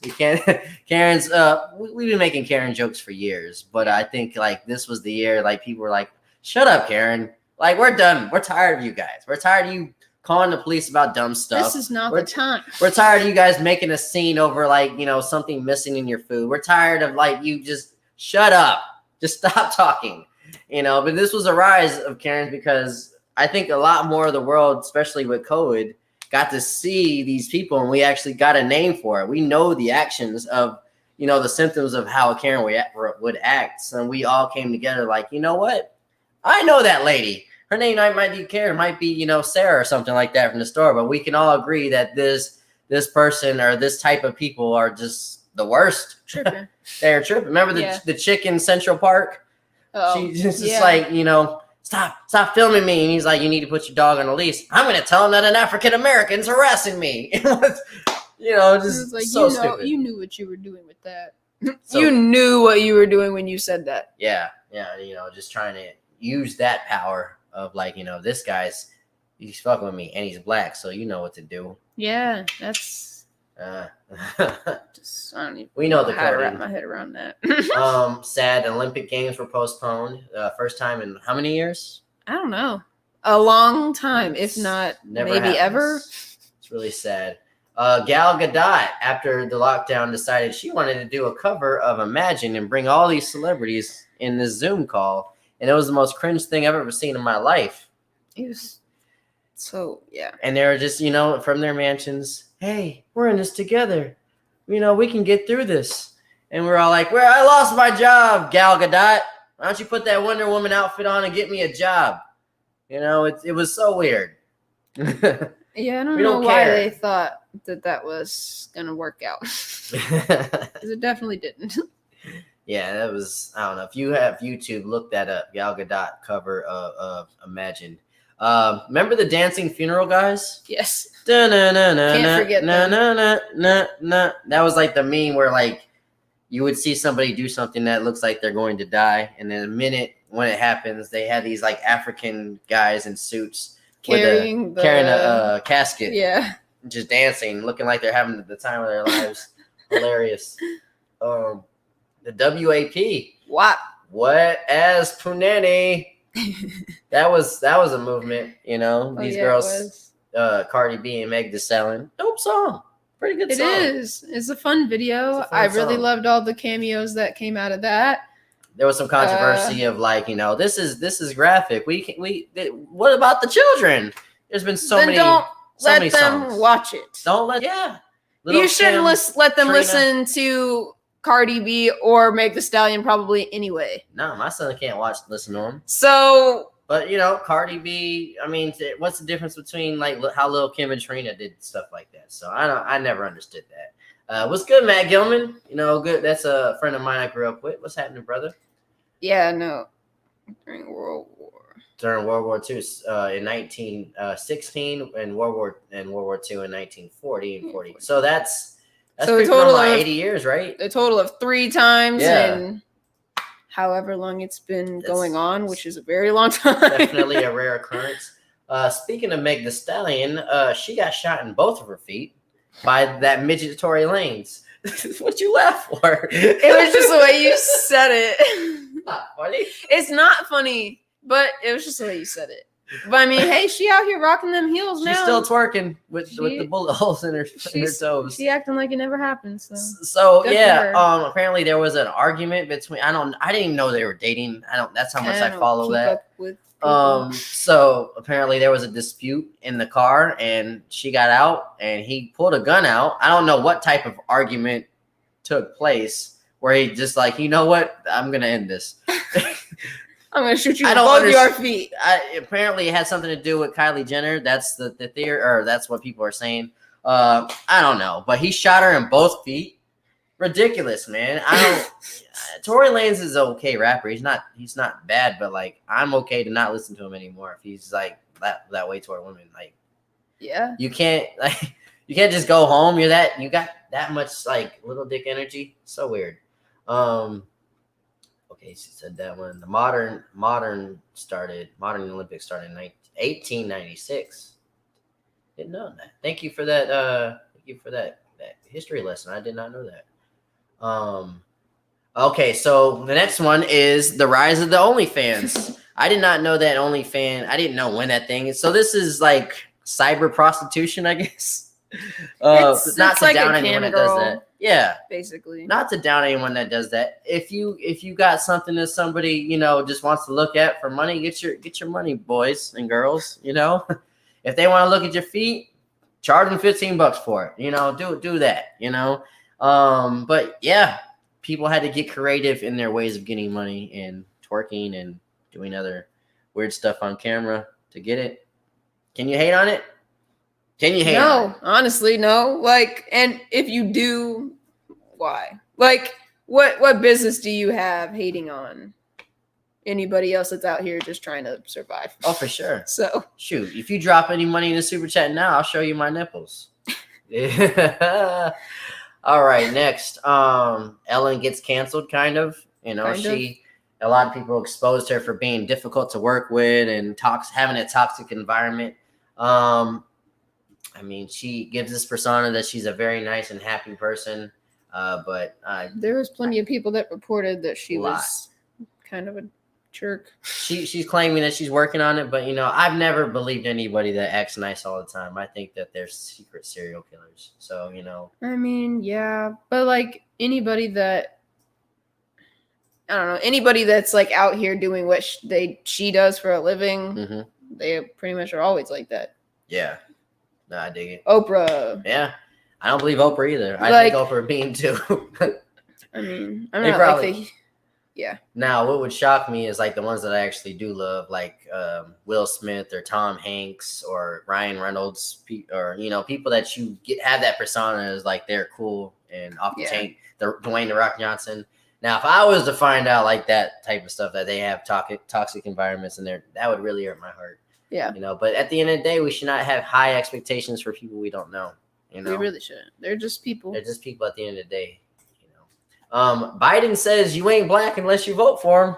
Karens. We've been making Karen jokes for years, but I think like this was the year like people were like, "Shut up, Karen! Like we're done. We're tired of you guys. We're tired of you calling the police about dumb stuff. This is not the time. We're tired of you guys making a scene over like, you know, something missing in your food. We're tired of like you just shut up. Just stop talking." You know, but this was a rise of Karens because I think a lot more of the world, especially with COVID, got to see these people and we actually got a name for it. We know the actions of, you know, the symptoms of how a Karen would act. So we all came together like, you know what? I know that lady. Her name might be Karen, might be, you know, Sarah or something like that from the store. But we can all agree that this person or this type of people are just the worst. Tripping. They're tripping. Remember the chick in Central Park? Oh, She's just like, you know, stop filming me. And he's like, you need to put your dog on a leash. I'm going to tell him that an African-American's harassing me. You know, just like, so stupid. You knew what you were doing with that. You knew what you were doing when you said that. Yeah. Yeah. You know, just trying to use that power of like, you know, this guy's, he's fucking with me and he's black. So you know what to do. Yeah. That's. Just, I don't even we know the how to coding. wrap my head around that. Sad Olympic Games were postponed. First time in how many years? I don't know. A long time, if not maybe happens. ever. It's really sad. Gal Gadot, after the lockdown, decided she wanted to do a cover of Imagine and bring all these celebrities in this Zoom call. And it was the most cringe thing I've ever seen in my life. It was so, yeah. And they were just, you know, from their mansions, hey, we're in this together. You know, we can get through this. And we're all like, well, I lost my job, Gal Gadot. Why don't you put that Wonder Woman outfit on and get me a job? You know, it was so weird. Yeah, I don't know why they thought that was going to work out. Because it definitely didn't. Yeah, that was, I don't know. If you have YouTube, look that up. Gal Gadot cover of Imagine. Remember the dancing funeral guys? Yes. Can't forget them. That was like the meme where like you would see somebody do something that looks like they're going to die. And in a minute when it happens, they had these like African guys in suits carrying a casket. Yeah. Just dancing, looking like they're having the time of their lives. Hilarious. The WAP. What as Punani? That was a movement, you know. These girls Cardi B and Meg Thee Stallion. Dope song. Pretty good It song. is. It's a fun video. It's a fun I really song. loved all the cameos that came out of that. There was some controversy of like, this is graphic. What about the children? There's been so Then many. don't so let many them songs. watch it. Don't let Little You shouldn't Kim, let them Trina. listen to Cardi B or Meg Thee Stallion probably anyway. No, my son can't listen to them. So But Cardi B. I mean, what's the difference between like how Lil Kim and Trina did stuff like that? So I never understood that. What's good, Matt Gilman? Good. That's a friend of mine I grew up with. What's happening, brother? yeah, no. During World War. During World War II, in 1916, and World War II in 1940 and 40. So that's So a pretty total much of 80 years, right? A total of 3 times Yeah. in however long it's been That's- going on, which is a very long time. Definitely a rare occurrence. Speaking of Meg Thee Stallion, she got shot in both of her feet by that midget Tory Lanez. What you laugh for? It was just the way you said it. Not funny. It's not funny, but it was just the way you said it. But I mean, hey, she out here rocking them heels now. She's still twerking with the bullet holes in her toes. She acting like it never happened. So Good for yeah, her. apparently there was an argument between I didn't even know they were dating. That's how much I follow that. So apparently there was a dispute in the car and she got out and he pulled a gun out. I don't know what type of argument took place where he just like, you know what? I'm going to end this. I'm going to shoot you I with don't both your feet. Apparently it had something to do with Kylie Jenner. That's the theory, or that's what people are saying. I don't know, but he shot her in both feet. Ridiculous, man. Tory Lanez is an okay rapper. He's not bad, but like I'm okay to not listen to him anymore if he's like that way toward women. Like, yeah, you can't just go home. You got that much like little dick energy. So weird. Okay, she said that one. The modern Olympics started in 1896. Didn't know that. Thank you for that. Thank you for that history lesson. I did not know that. Okay, so the next one is the rise of the OnlyFans. I did not know that OnlyFans. I didn't know when that thing is. So this is like cyber prostitution, I guess. It's not to like down a anyone cam that does girl, that. Yeah, basically. not to down anyone that does that. If you got something that somebody just wants to look at for money, get your money, boys and girls. If they want to look at your feet, charge them $15 for it. Do that. But yeah, people had to get creative in their ways of getting money and twerking and doing other weird stuff on camera to get it. Can you hate on it? Can you hate on it? No, honestly, no. Like, and if you do, why? Like, what business do you have hating on anybody else that's out here just trying to survive? Oh, for sure. So shoot, if you drop any money in the super chat now, I'll show you my nipples. Yeah. All right, next. Ellen gets canceled, kind of. A lot of people exposed her for being difficult to work with and having a toxic environment. I mean, she gives this persona that she's a very nice and happy person, but there was plenty of people that reported that she was kind of a jerk. She's claiming that she's working on it, but I've never believed anybody that acts nice all the time. I think that they're secret serial killers. So I mean, yeah, but like anybody that I don't know, anybody that's like out here doing what she does for a living, they pretty much are always like that. Yeah. No, I dig it. Oprah. Yeah. I don't believe Oprah either. I think Oprah mean too. I mean, I'm not like yeah. Now, what would shock me is like the ones that I actually do love, like Will Smith or Tom Hanks or Ryan Reynolds, or people that you have that persona as like they're cool and off the chain. Dwayne The Rock Johnson. Now, if I was to find out like that type of stuff that they have toxic environments in there, that would really hurt my heart. Yeah. But at the end of the day, we should not have high expectations for people we don't know. We really shouldn't. They're just people. They're just people at the end of the day. Biden says you ain't black unless you vote for him.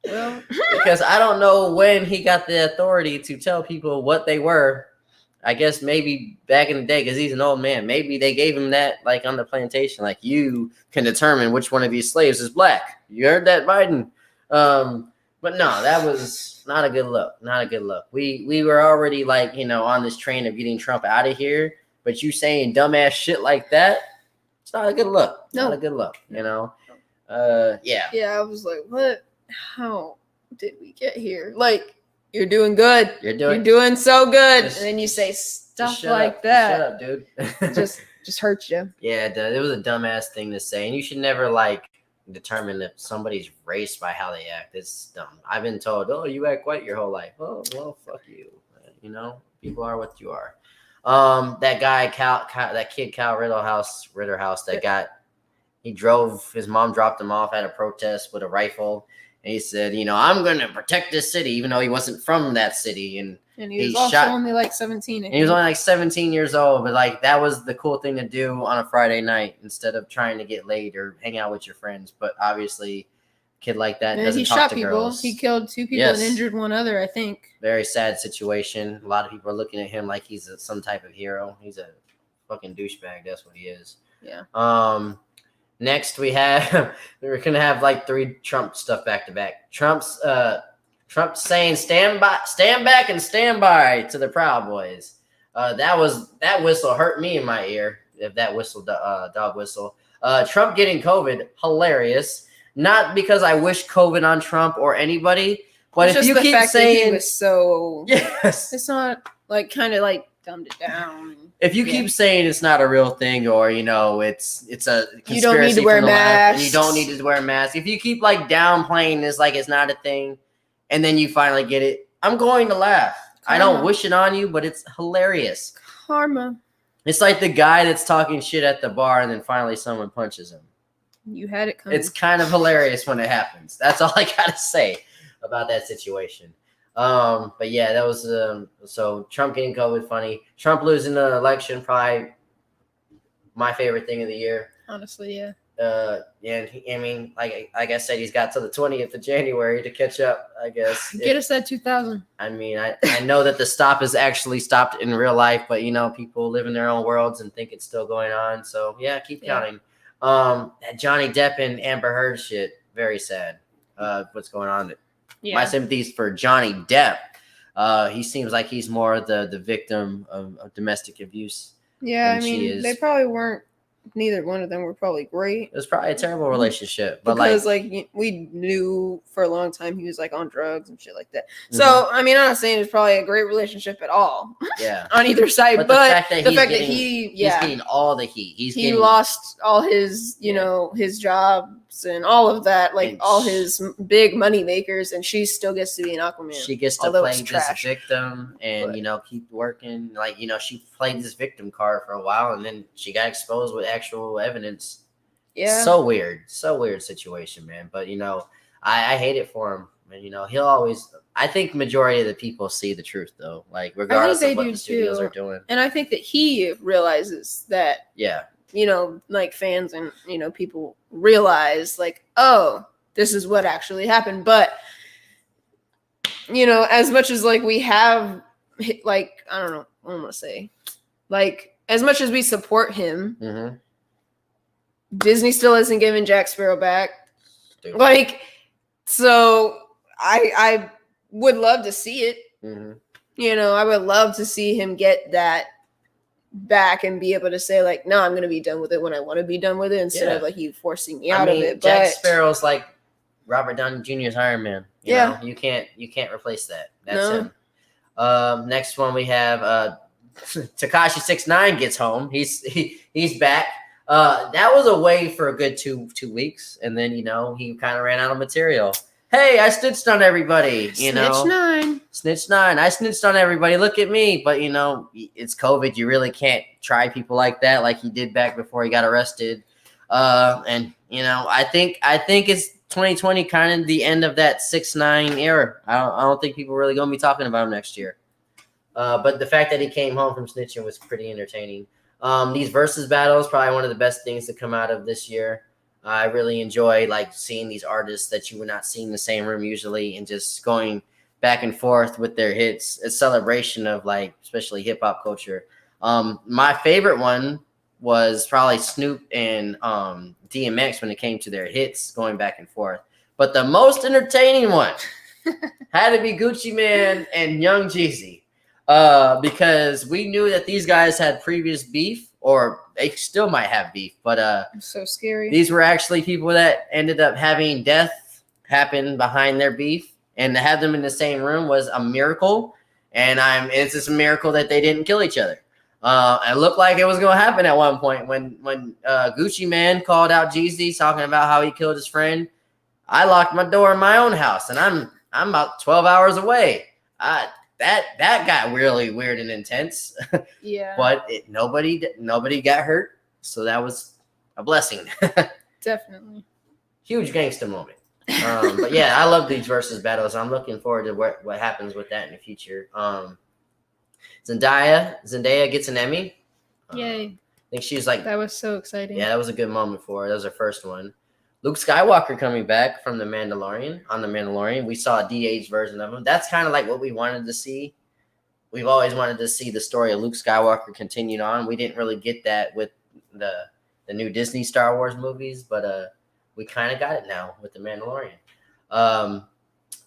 Well, because I don't know when he got the authority to tell people what they were. I guess maybe back in the day, because he's an old man. Maybe they gave him that like on the plantation. Like, you can determine which one of these slaves is black. You heard that, Biden? But no, that was not a good look. Not a good look. We were already like, on this train of getting Trump out of here, but you saying dumbass shit like that, it's not a good look. No. Not a good look, Yeah. Yeah, I was like, what? How did we get here? Like, you're doing good. You're You're doing so good. Just- and then you say just stuff shut like up. that. Shut up, dude. just hurts you. Yeah, it was a dumbass thing to say, and you should never like determine if somebody's race by how they act. It's dumb. I've been told, "Oh, you act white your whole life." Oh, well, fuck you. People are what you are. That guy, that kid, Cal Ritterhouse, his mom dropped him off at a protest with a rifle, and he said, I'm going to protect this city, even though he wasn't from that city, and he was also only like 17. And he was only like 17 years old, but like that was the cool thing to do on a Friday night instead of trying to get laid or hang out with your friends. But obviously, a kid like that doesn't he talk shot to people. girls. He killed 2 people Yes. and injured 1 other, I think. Very sad situation. A lot of people are looking at him like he's some type of hero. He's a fucking douchebag. That's what he is. Yeah. Next we're gonna have like 3 Trump stuff back to back. Trump saying stand back and stand by to the Proud Boys. That whistle hurt me in my ear. If that whistle, dog whistle. Trump getting COVID, hilarious. Not because I wish COVID on Trump or anybody, but It's if just you the keep fact that he saying was so yes, it's not like kind of like dumbed it down. if you keep saying it's not a real thing or it's a conspiracy You don't need to wear from the left, and you masks. don't need to wear a mask. If you keep like downplaying this like it's not a thing, and then you finally get it, I'm going to laugh. I don't Karma. wish it on you, but it's hilarious. Karma. It's like the guy that's talking shit at the bar and then finally someone punches him. You had it coming. It's kind of hilarious when it happens. That's all I gotta say about that situation. But yeah, that was so Trump getting COVID, funny. Trump losing the election, probably my favorite thing of the year. Honestly, yeah. And like I said, he's got till the 20th of January to catch up, I guess. Get us that 2000. I mean, I know that the stop is actually stopped in real life, but people live in their own worlds and think it's still going on. So yeah, keep counting. That Johnny Depp and Amber Heard shit, very sad. What's going on? Yeah. My sympathies for Johnny Depp. He seems like he's more the victim of domestic abuse. Yeah, than she is. they probably weren't. Neither one of them were probably great. It was probably a terrible relationship, but Because we knew for a long time he was like on drugs and shit like that. Mhm. So I'm not saying it's probably a great relationship at all yeah. on either side, but the fact that he's getting all the heat. He lost all his, his jobs and all of that, like And all his big money makers, and she still gets to be an Aquaman. She gets to although play it's this trash. victim and keep working. Like she played this victim card for a while, and then she got exposed with actual evidence. Yeah. So weird situation, man. But I hate it for him. And he'll always. I think majority of the people see the truth though. Like regardless they of what do the studios too. are doing. And I think that he realizes that, Yeah. like fans and, people realize like, oh, this is what actually happened. But, as much as like we have, like, I don't know, what I'm going to say, like as much as we support him, Mm-hmm. Disney still hasn't given Jack Sparrow back. Stupid. Like, so I would love to see it. Mm-hmm. I would love to see him get that back and be able to say like, no, I'm going to be done with it when I want to be done with it instead of like you forcing me out of it. Jack But Sparrow's like Robert Downey Jr.'s Iron Man. You know? You can't replace that. That's him. Next one we have Tekashi 6ix9ine gets home. He's back. That was away for a good two weeks, and then he kind of ran out of material. Hey, I snitched on everybody. Snitch 9. Snitch 9. I snitched on everybody. Look at me. But it's COVID. You really can't try people like that, like he did back before he got arrested. And I think it's 2020, kind of the end of that 6ix9ine era. I don't think people are really gonna be talking about him next year. But the fact that he came home from snitching was pretty entertaining. These versus battles, probably one of the best things to come out of this year. I really enjoy like seeing these artists that you would not see in the same room usually and just going back and forth with their hits. A celebration of like, especially hip hop culture. My favorite one was probably Snoop and DMX when it came to their hits going back and forth. But the most entertaining one Had to be Gucci Man and Young Jeezy. Because we knew that these guys had previous beef, or they still might have beef, but So scary. these were actually people that ended up having death happen behind their beef, and to have them in the same room was a miracle. And it's just a miracle that they didn't kill each other. It looked like it was going to happen at one point when Gucci Man called out Jeezy talking about how he killed his friend. I locked my door in my own house, and I'm about 12 hours away. That got really weird and intense. Yeah. But nobody got hurt, so that was a blessing. Definitely. Huge gangster moment. But yeah, I love these versus battles. I'm looking forward to what happens with that in the future. Zendaya gets an Emmy. Yay. I think she's like, That was so exciting. yeah, that was a good moment for her. That was her first one. Luke Skywalker coming back from The Mandalorian. On The Mandalorian, we saw a de-aged version of him. That's kind of like what we wanted to see. We've always wanted to see the story of Luke Skywalker continued on. We didn't really get that with the new Disney Star Wars movies, but we kind of got it now with The Mandalorian.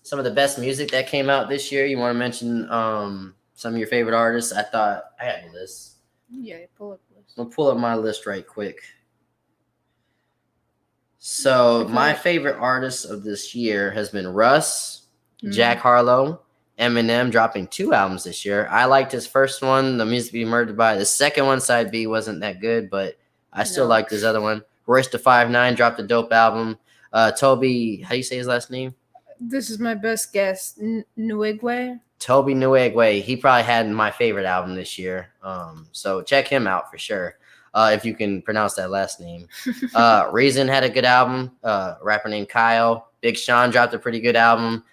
Some of the best music that came out this year. You want to mention some of your favorite artists? I thought I had a list. Yeah, pull up the list. I'll pull up my list right quick. So my favorite artist of this year has been Russ, Jack Harlow, Eminem, dropping 2 albums this year. I liked his first one, The Music Be Murdered By. The second one, Side B, wasn't that good, but I still liked his other one. Royce da 5'9" dropped a dope album. Toby, how do you say his last name? This is my best guess. Nwigwe. Toby Nwigwe. He probably had my favorite album this year. So check him out for sure. If you can pronounce that last name. Reason had a good album. Rapper named Kyle. Big Sean dropped a pretty good album.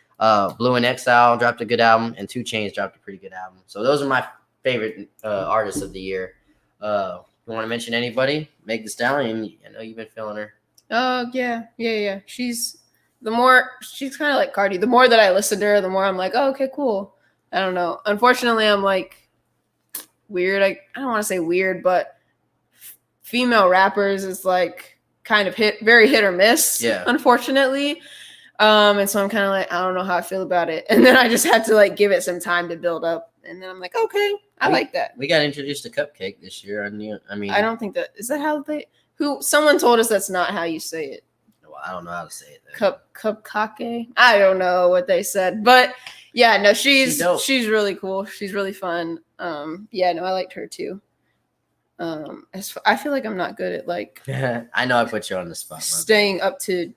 Blue in Exile dropped a good album. And 2 Chainz dropped a pretty good album. So those are my favorite artists of the year. You want to mention anybody? Meg Thee Stallion. I know you've been feeling her. Oh, yeah. She's kind of like Cardi. The more that I listen to her, the more I'm like, oh, okay, cool. I don't know. Unfortunately, I'm like weird. I don't want to say weird, but female rappers is like kind of very hit or miss. Yeah. Unfortunately. And so I'm kind of like, I don't know how I feel about it. And then I just had to like give it some time to build up. And then I'm like, okay, I like that. We got introduced to Cupcake this year. I don't think is that how someone told us that's not how you say it. Well, I don't know how to say it. Then. Cupcake. I don't know what they said, but yeah, no, she's really cool. She's really fun. Yeah, no, I liked her too. I feel like I'm not good at like. I know I put you on the spot. Staying up to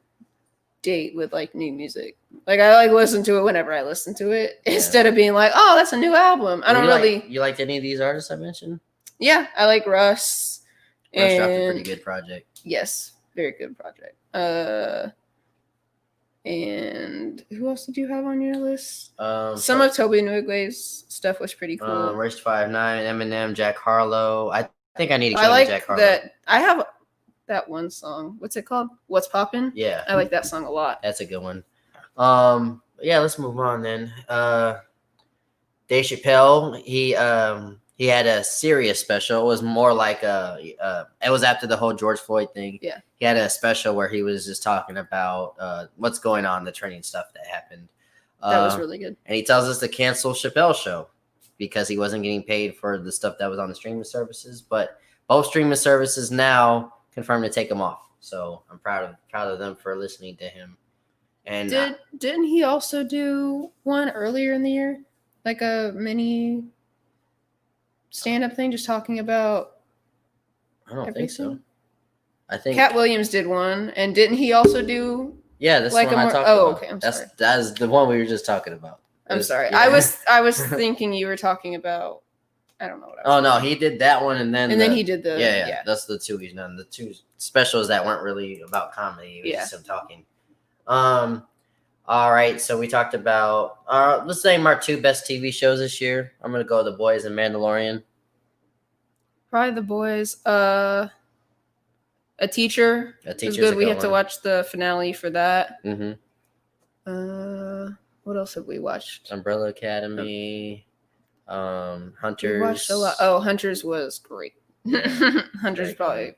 date with like new music. Like I like listen to it whenever I listen to it instead of being like, oh, that's a new album. I don't really. You liked any of these artists I mentioned? Yeah, I like Russ. Russ dropped a pretty good project. Yes, very good project. And who else did you have on your list? Some of Toby Nwigwe's stuff was pretty cool. Royce 5'9", Eminem, Jack Harlow. I think I need to kill Jack Harlow. That. I have that one song. What's it called? What's Poppin'? Yeah, I like that song a lot. That's a good one. Yeah, let's move on then. Dave Chappelle, he had a serious special. It was more like it was after the whole George Floyd thing. Yeah. He had a special where he was just talking about what's going on, the training stuff that happened. That was really good. And he tells us to cancel Chappelle's show because he wasn't getting paid for the stuff that was on the streaming services. But both streaming services now confirmed to take him off. So I'm proud of them for listening to him. And didn't he also do one earlier in the year, like a mini stand-up thing, just talking about? I don't think so. I think Cat Williams did one, and didn't he also do? Yeah, this like one I talked about. Oh, okay. That's the one we were just talking about. I'm sorry. Yeah. I was thinking you were talking about. I don't know what. Oh no, he did that one, and then he did the yeah. That's the 2 he's done. The 2 specials that weren't really about comedy. It was just him talking. All right, so we talked about let's name our 2 best TV shows this year. I'm gonna go The Boys and Mandalorian. Probably The Boys. A Teacher. A Teacher's good. We have one. to watch the finale for that. Mm-hmm. What else have we watched? Umbrella Academy. Hunters. We watched a lot. Oh, Hunters was great. Yeah, Hunters probably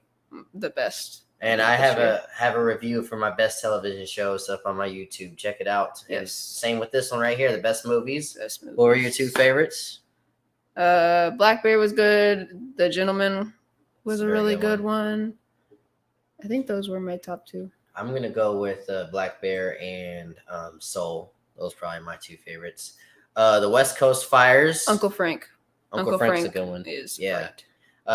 the best And Yeah, I for have a review for my best television shows up on my YouTube. Check it out. And Yes. same with this one right here, the best movies. Best movies. What were your two favorites? Black Bear was good. The Gentleman was It's a a very really good good one. I think those were my top two. I'm gonna go with Black Bear and Soul. Those are probably my two favorites. The West Coast Fires. Uncle Frank. Uncle Frank's a good one. Is Yeah. great.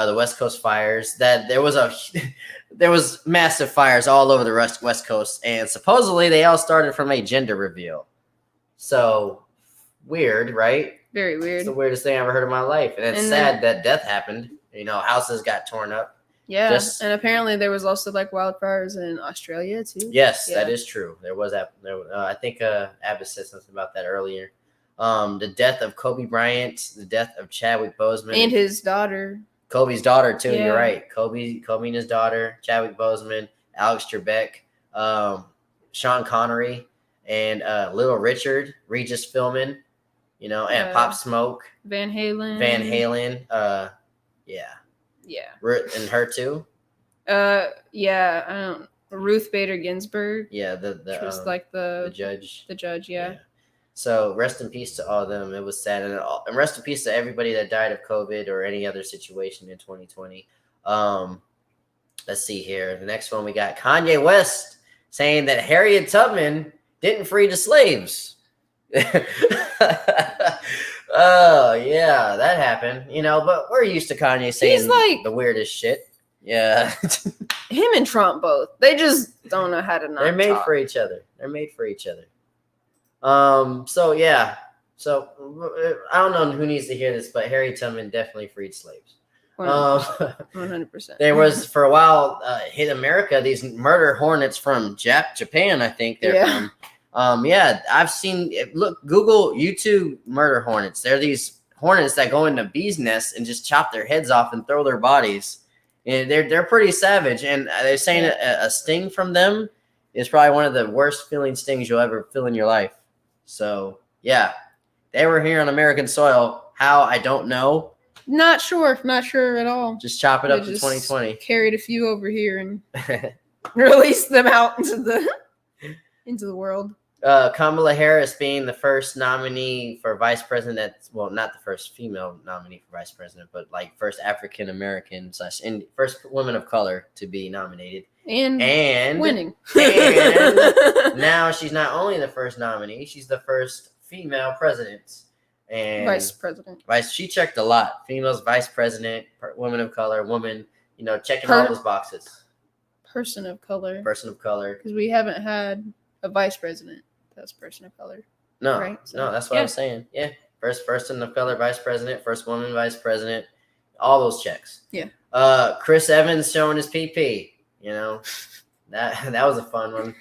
The West Coast Fires. That there was massive fires all over the West Coast, and supposedly they all started from a gender reveal. So weird, right? Very It's weird. the weirdest thing I ever heard in my life, and it's And sad that death happened. You know, houses got torn up. Yeah, Just- and apparently there was also like wildfires in Australia too. Yes, Yeah. that is true. There was that. I think Abbas said something about that earlier. The death of Kobe Bryant, the death of Chadwick Boseman, And his daughter. Kobe's daughter too. Yeah. You're right. Kobe and his daughter, Chadwick Boseman, Alex Trebek, Sean Connery, and Little Richard, Regis Philbin, you know, and Pop Smoke, Van Halen. Van Halen. Yeah, Yeah. and her too. Yeah. I don't. Ruth Bader Ginsburg. Yeah, the Which was the like the judge. judge. Yeah. So rest in peace to all of them. It was sad, and rest in peace to everybody that died of COVID or any other situation in 2020. Let's see here. The next one we got Kanye West saying that Harriet Tubman didn't free the slaves. Oh yeah, that happened. You know, but we're used to Kanye saying like- the weirdest shit. Yeah, Him and Trump both. They just don't know how to not they're made talk. for each other. They're made for each other. So yeah. So I don't know who needs to hear this, but Harriet Tubman definitely freed slaves. 100%. There was for a while hit America these murder hornets from Japan. I think they're Yeah. from. Yeah, I've seen. Look, Google YouTube murder hornets. They're these hornets that go into bees' nests and just chop their heads off and throw their bodies. And they're pretty savage. And they're saying a sting from them is probably one of the worst feeling stings you'll ever feel in your life. So yeah, they were here on American soil. How I don't know. Not sure at all. Just chop it up They to just 2020. Carried a few over here and released them out into the world. Kamala Harris being the first nominee for vice president. Well, not the first female nominee for vice president, but like first African American / first woman of color to be nominated. And Winning. And now she's not only the first nominee, she's the first female president. And Vice president. she checked a lot. Females, vice president, woman of color, woman, you know, checking all those boxes. Person of color. Person of color. Because we haven't had a vice president that's person of color. No, Right, so- no, that's what I was saying. Yeah. First person of color, vice president, first woman, vice president, all those checks. Yeah. Chris Evans showing his PP, you know, that was a fun one.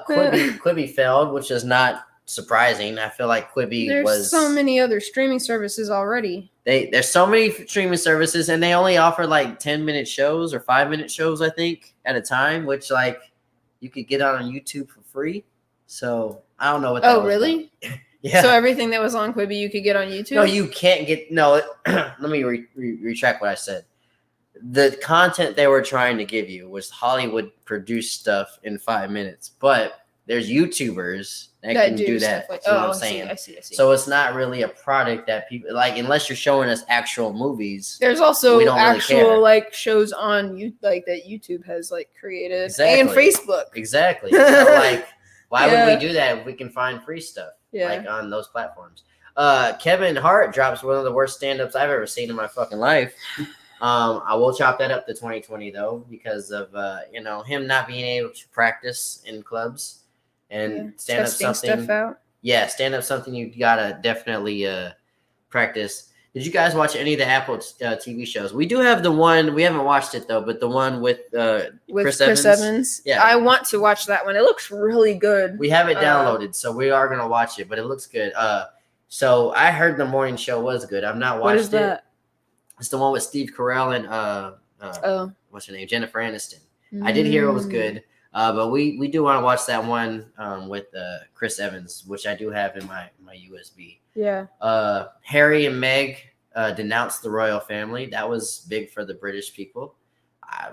Quibi failed, which is not surprising. I feel like Quibi There's so many other streaming services already. There's so many streaming services, and they only offer like 10-minute shows or 5-minute shows, I think, at a time, which like you could get on YouTube for free. So I don't know what that Oh, was really? about. Yeah. So everything that was on Quibi you could get on YouTube? No, you can't get. No, let me retract what I said. The content they were trying to give you was Hollywood produced stuff in 5 minutes, but there's YouTubers that can do that. stuff like- That's what I'm I saying. see. So it's not really a product that people like, unless you're showing us actual movies. There's also We don't really actual care. like shows on you like that YouTube has like created Exactly. and Facebook. Exactly. So like, why Yeah. would we do that if we can find free stuff Yeah. like on those platforms? Kevin Hart drops one of the worst stand-ups I've ever seen in my fucking life. I will chop that up to 2020 though, because of you know, him not being able to practice in clubs and stand up Testing something. stuff out. Yeah, stand up something you gotta definitely practice. Did you guys watch any of the Apple TV shows? We do have the one, we haven't watched it though, but the one with Chris Evans. Yeah. I want to watch that one. It looks really good. We have it downloaded, so we are gonna watch it, but it looks good. So I heard the morning show was good. I've not watched What is it. that? It's the one with Steve Carell and what's her name? Jennifer Aniston. I did hear it was good. But we do want to watch that one with Chris Evans, which I do have in my USB. Yeah. Harry and Meg denounced the royal family. That was big for the British people.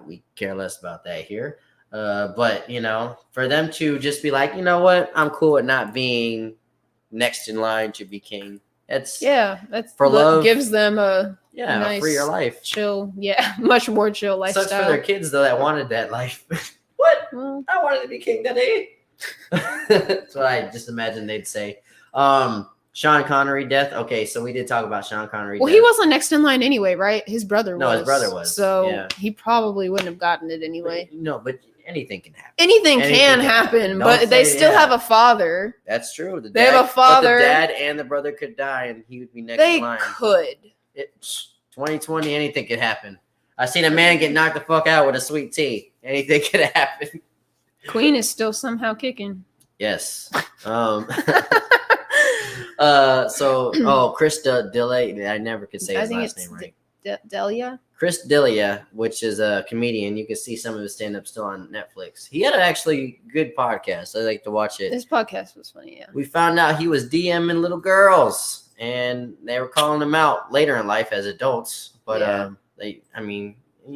we care less about that here. But you know, for them to just be like, you know what, I'm cool with not being next in line to be king. That's that's for love. Gives them a a freer life, chill, much more chill lifestyle. Sucks for their kids though that wanted that life. What? Well, I wanted to be king today. That's what I just imagine they'd say. Sean Connery death. Okay, so we did talk about Sean Connery. Well, death. He wasn't next in line anyway, right? His brother was. No, his brother was. So he probably wouldn't have gotten it anyway. But anything can happen. Anything can happen, but they still have a father. That's true. They have a father. But the dad and the brother could die, and he would be next in line. They could. 2020, anything could happen. I seen a man get knocked the fuck out with a sweet tea. Anything could happen. Queen is still somehow kicking. Yes. Chris D'Elia. I never could say his last name right. Delia? Chris D'Elia, which is a comedian. You can see some of his stand-up still on Netflix. He had an actually good podcast. I like to watch it. His podcast was funny, yeah. We found out he was DMing little girls, and they were calling him out later in life as adults. But you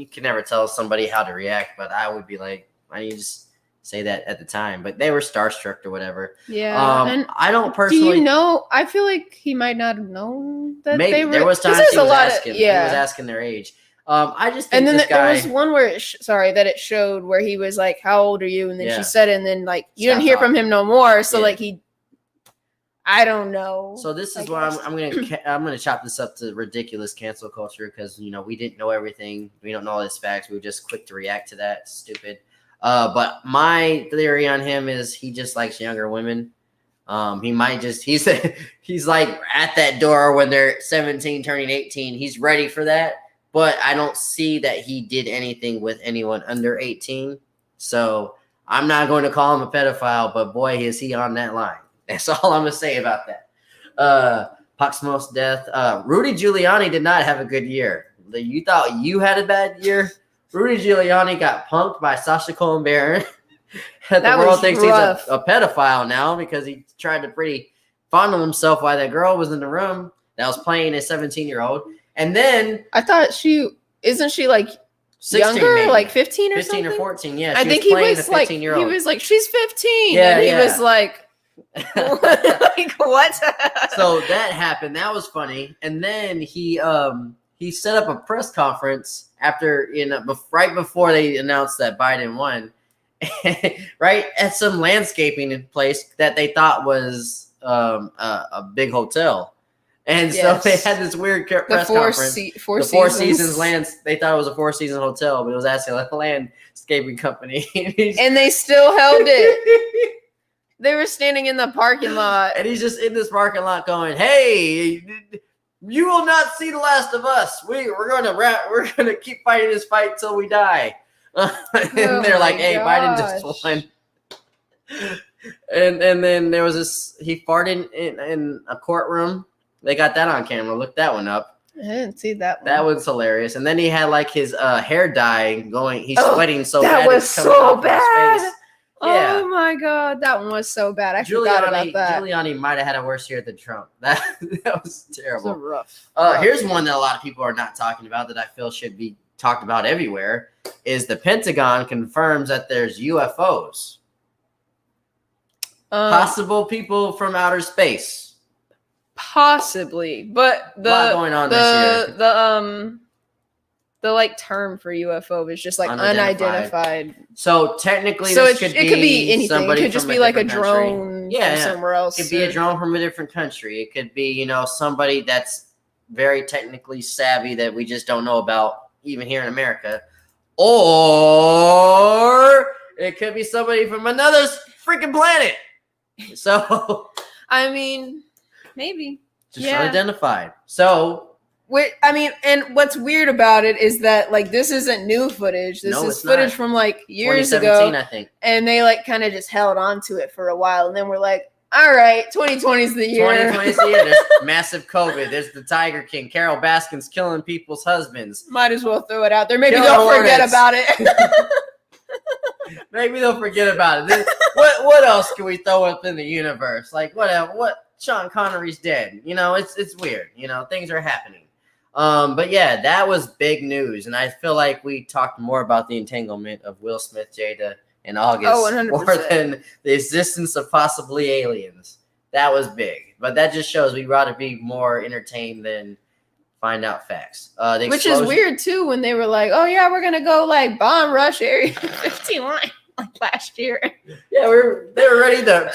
can never tell somebody how to react. But I would be like, why don't you just say that at the time? But they were starstruck or whatever. Yeah. And I don't personally. Do you know? I feel like he might not have known that they were. There was times he was asking their age. I just think there was one where it showed where he was like, "How old are you?" And then she said it, and then like you didn't hear from him no more. So like I don't know. So this is why I'm gonna chop this up to ridiculous cancel culture, because we didn't know everything. We don't know all these facts. We were just quick to react to that. Stupid. But my theory on him is he just likes younger women. He might just he's like at that door when they're 17 turning 18. He's ready for that. But I don't see that he did anything with anyone under 18. So I'm not going to call him a pedophile, but boy, is he on that line. That's all I'm going to say about that. Proximo's death. Rudy Giuliani did not have a good year. You thought you had a bad year? Rudy Giuliani got punked by Sacha Cohen Baron. The world thinks rough. He's a pedophile now because he tried to pretty fondle himself while that girl was in the room that was playing a 17-year-old. And then I thought isn't she like 16, younger, maybe. Like 15 or 15 something? or 14, yeah. I think he was like, he was like, she's 15. Yeah, and he was like, like what? So that happened. That was funny. And then he set up a press conference after, right before they announced that Biden won, right at some landscaping place that they thought was a big hotel. And so they had this weird press conference. The Four Seasons lands. They thought it was a Four Seasons hotel, but it was actually like a landscaping company. And they still held it. They were standing in the parking lot, and he's just in this parking lot going, "Hey, you will not see the last of us. We're gonna keep fighting this fight till we die." And they're like, "Hey, Biden just won." And then there was this. He farted in a courtroom. They got that on camera. Look that one up. I didn't see that one. That was hilarious. And then he had like his hair dye going. He's sweating so bad. That was so bad. Yeah. Oh my God, that one was so bad. I forgot about that. Giuliani might have had a worse year than Trump. That was terrible. It was rough. Here's one that a lot of people are not talking about that I feel should be talked about everywhere. Is the Pentagon confirms that there's UFOs, possible people from outer space. Possibly, but a lot going on this year. The like term for UFO is just like unidentified. So technically, so it could be anything. It could just be like a drone from somewhere else. It could be a drone from a different country. It could be somebody that's very technically savvy that we just don't know about, even here in America, or it could be somebody from another freaking planet. So, I mean. Maybe. Just unidentified. So, and what's weird about it is that like this isn't new footage. This is footage from like years ago. I think. And they like kind of just held on to it for a while, and then we're like, all right, 2020 is the year. 2020 is the year. There's massive COVID. There's the Tiger King. Carol Baskin's killing people's husbands. Might as well throw it out there. Maybe they'll forget about it. Maybe they'll forget about it. What else can we throw up in the universe? Like what? Sean Connery's dead. It's weird. Things are happening. But yeah, that was big news, and I feel like we talked more about the entanglement of Will Smith, Jada, and August Oh, 100%. more than the existence of possibly aliens. That was big, but that just shows we'd rather be more entertained than find out facts. Which is weird too when they were like, "Oh yeah, we're gonna go like bomb rush Area 51 like last year." Yeah, they were ready to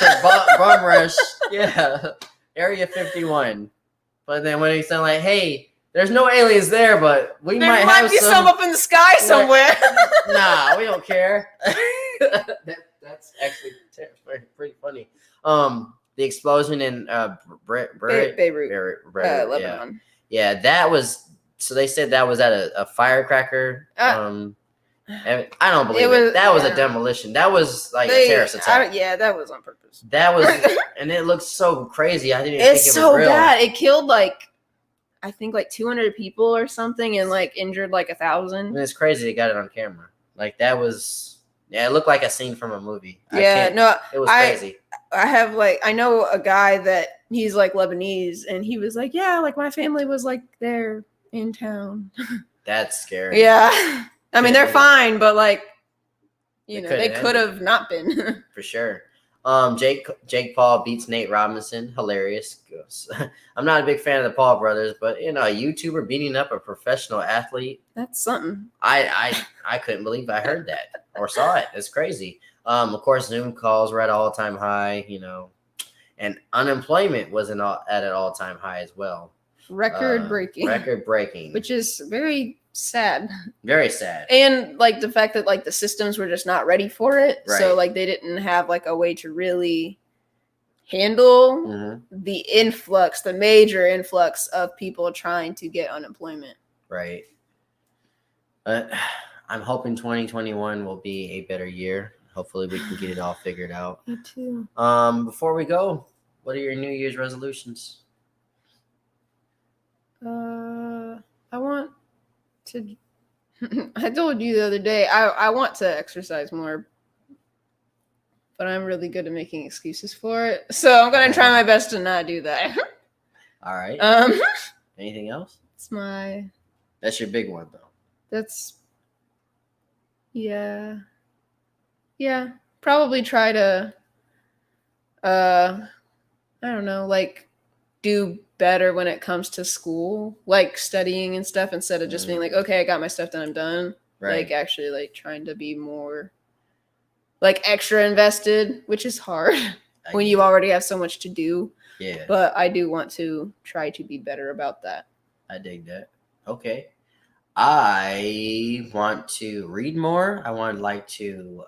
bomb rush. Yeah, Area 51. But then when he said like, "Hey, there's no aliens there, but we There might might have be some up in the sky somewhere. Nah, we don't care." That's actually pretty funny. The explosion in Beirut, yeah. Lebanon. Yeah, that was. So they said that was at a firecracker. And I don't believe it. That was a demolition. That was like a terrorist attack. Yeah, that was on purpose. That was, and it looked so crazy. I didn't even It's think it was so real. bad. It killed like I think like 200 people or something, and like injured like 1,000. And it's crazy they got it on camera. Like that was, yeah, it looked like a scene from a movie. Yeah, no, it was crazy. I know a guy that he's like Lebanese, and he was like, yeah, like my family was like there in town. That's scary. Yeah, I mean they're fine, but like, you know, they could've could have not been. For sure. Jake Paul beats Nate Robinson. Hilarious. I'm not a big fan of the Paul brothers, but you know, a YouTuber beating up a professional athlete. That's something. I couldn't believe I heard that or saw it. It's crazy. Of course, Zoom calls were at an all-time high, you know, and unemployment was at an all-time high as well. Record breaking. Which is very sad. Very sad. And like the fact that like the systems were just not ready for it. Right. So like they didn't have like a way to really handle the major influx of people trying to get unemployment. Right. I'm hoping 2021 will be a better year. Hopefully we can get it all figured out. Me too. Before we go, what are your New Year's resolutions? I want to I told you the other day I want to exercise more, but I'm really good at making excuses for it. So I'm gonna try my best to not do that. All right. Anything else? That's your big one though. Yeah. Probably try to I don't know, like do better when it comes to school, like studying and stuff, instead of just being like, okay, I got my stuff done, I'm done. Right. Like actually like trying to be more like extra invested, which is hard when you already have so much to do. Yeah. But I do want to try to be better about that. I dig that. Okay. I want to read more. I would like to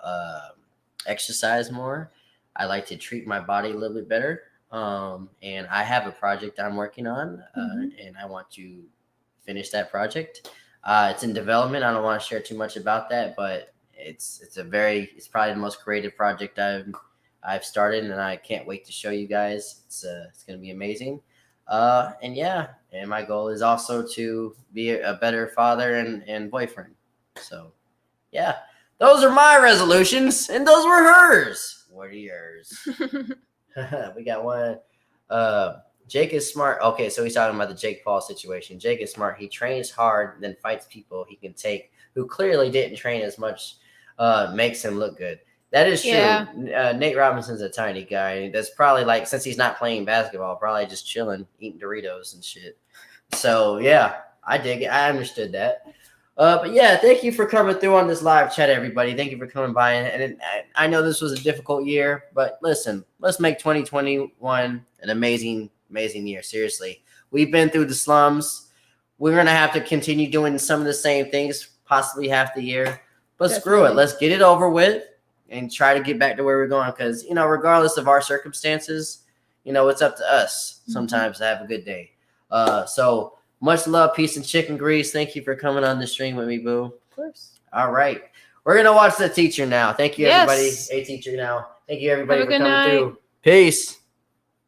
exercise more. I like to treat my body a little bit better. And I have a project I'm working on, and I want to finish that project. It's in development. I don't want to share too much about that, but it's probably the most creative project I've started, and I can't wait to show you guys. It's going to be amazing. And my goal is also to be a better father and boyfriend. So, yeah, those are my resolutions, and those were hers. What are yours? We got one. Jake is smart. Okay, so he's talking about the Jake Paul situation. Jake is smart. He trains hard, then fights people he can take who clearly didn't train as much. Makes him look good. That is true. Yeah. Nate Robinson's a tiny guy. That's probably like, since he's not playing basketball, probably just chilling, eating Doritos and shit. So yeah, I dig it. I understood that. But yeah, thank you for coming through on this live chat, everybody. Thank you for coming by. And I know this was a difficult year, but listen, let's make 2021 an amazing, amazing year. Seriously, we've been through the slums. We're going to have to continue doing some of the same things, possibly half the year. But screw it. Let's get it over with and try to get back to where we're going. Because, you know, regardless of our circumstances, you know, it's up to us sometimes to have a good day. So much love, peace, and chicken grease. Thank you for coming on the stream with me, boo. Of course. All right. We're going to watch The Teacher now. Thank you, everybody. A Teacher now. Thank you, everybody, for coming through. Peace.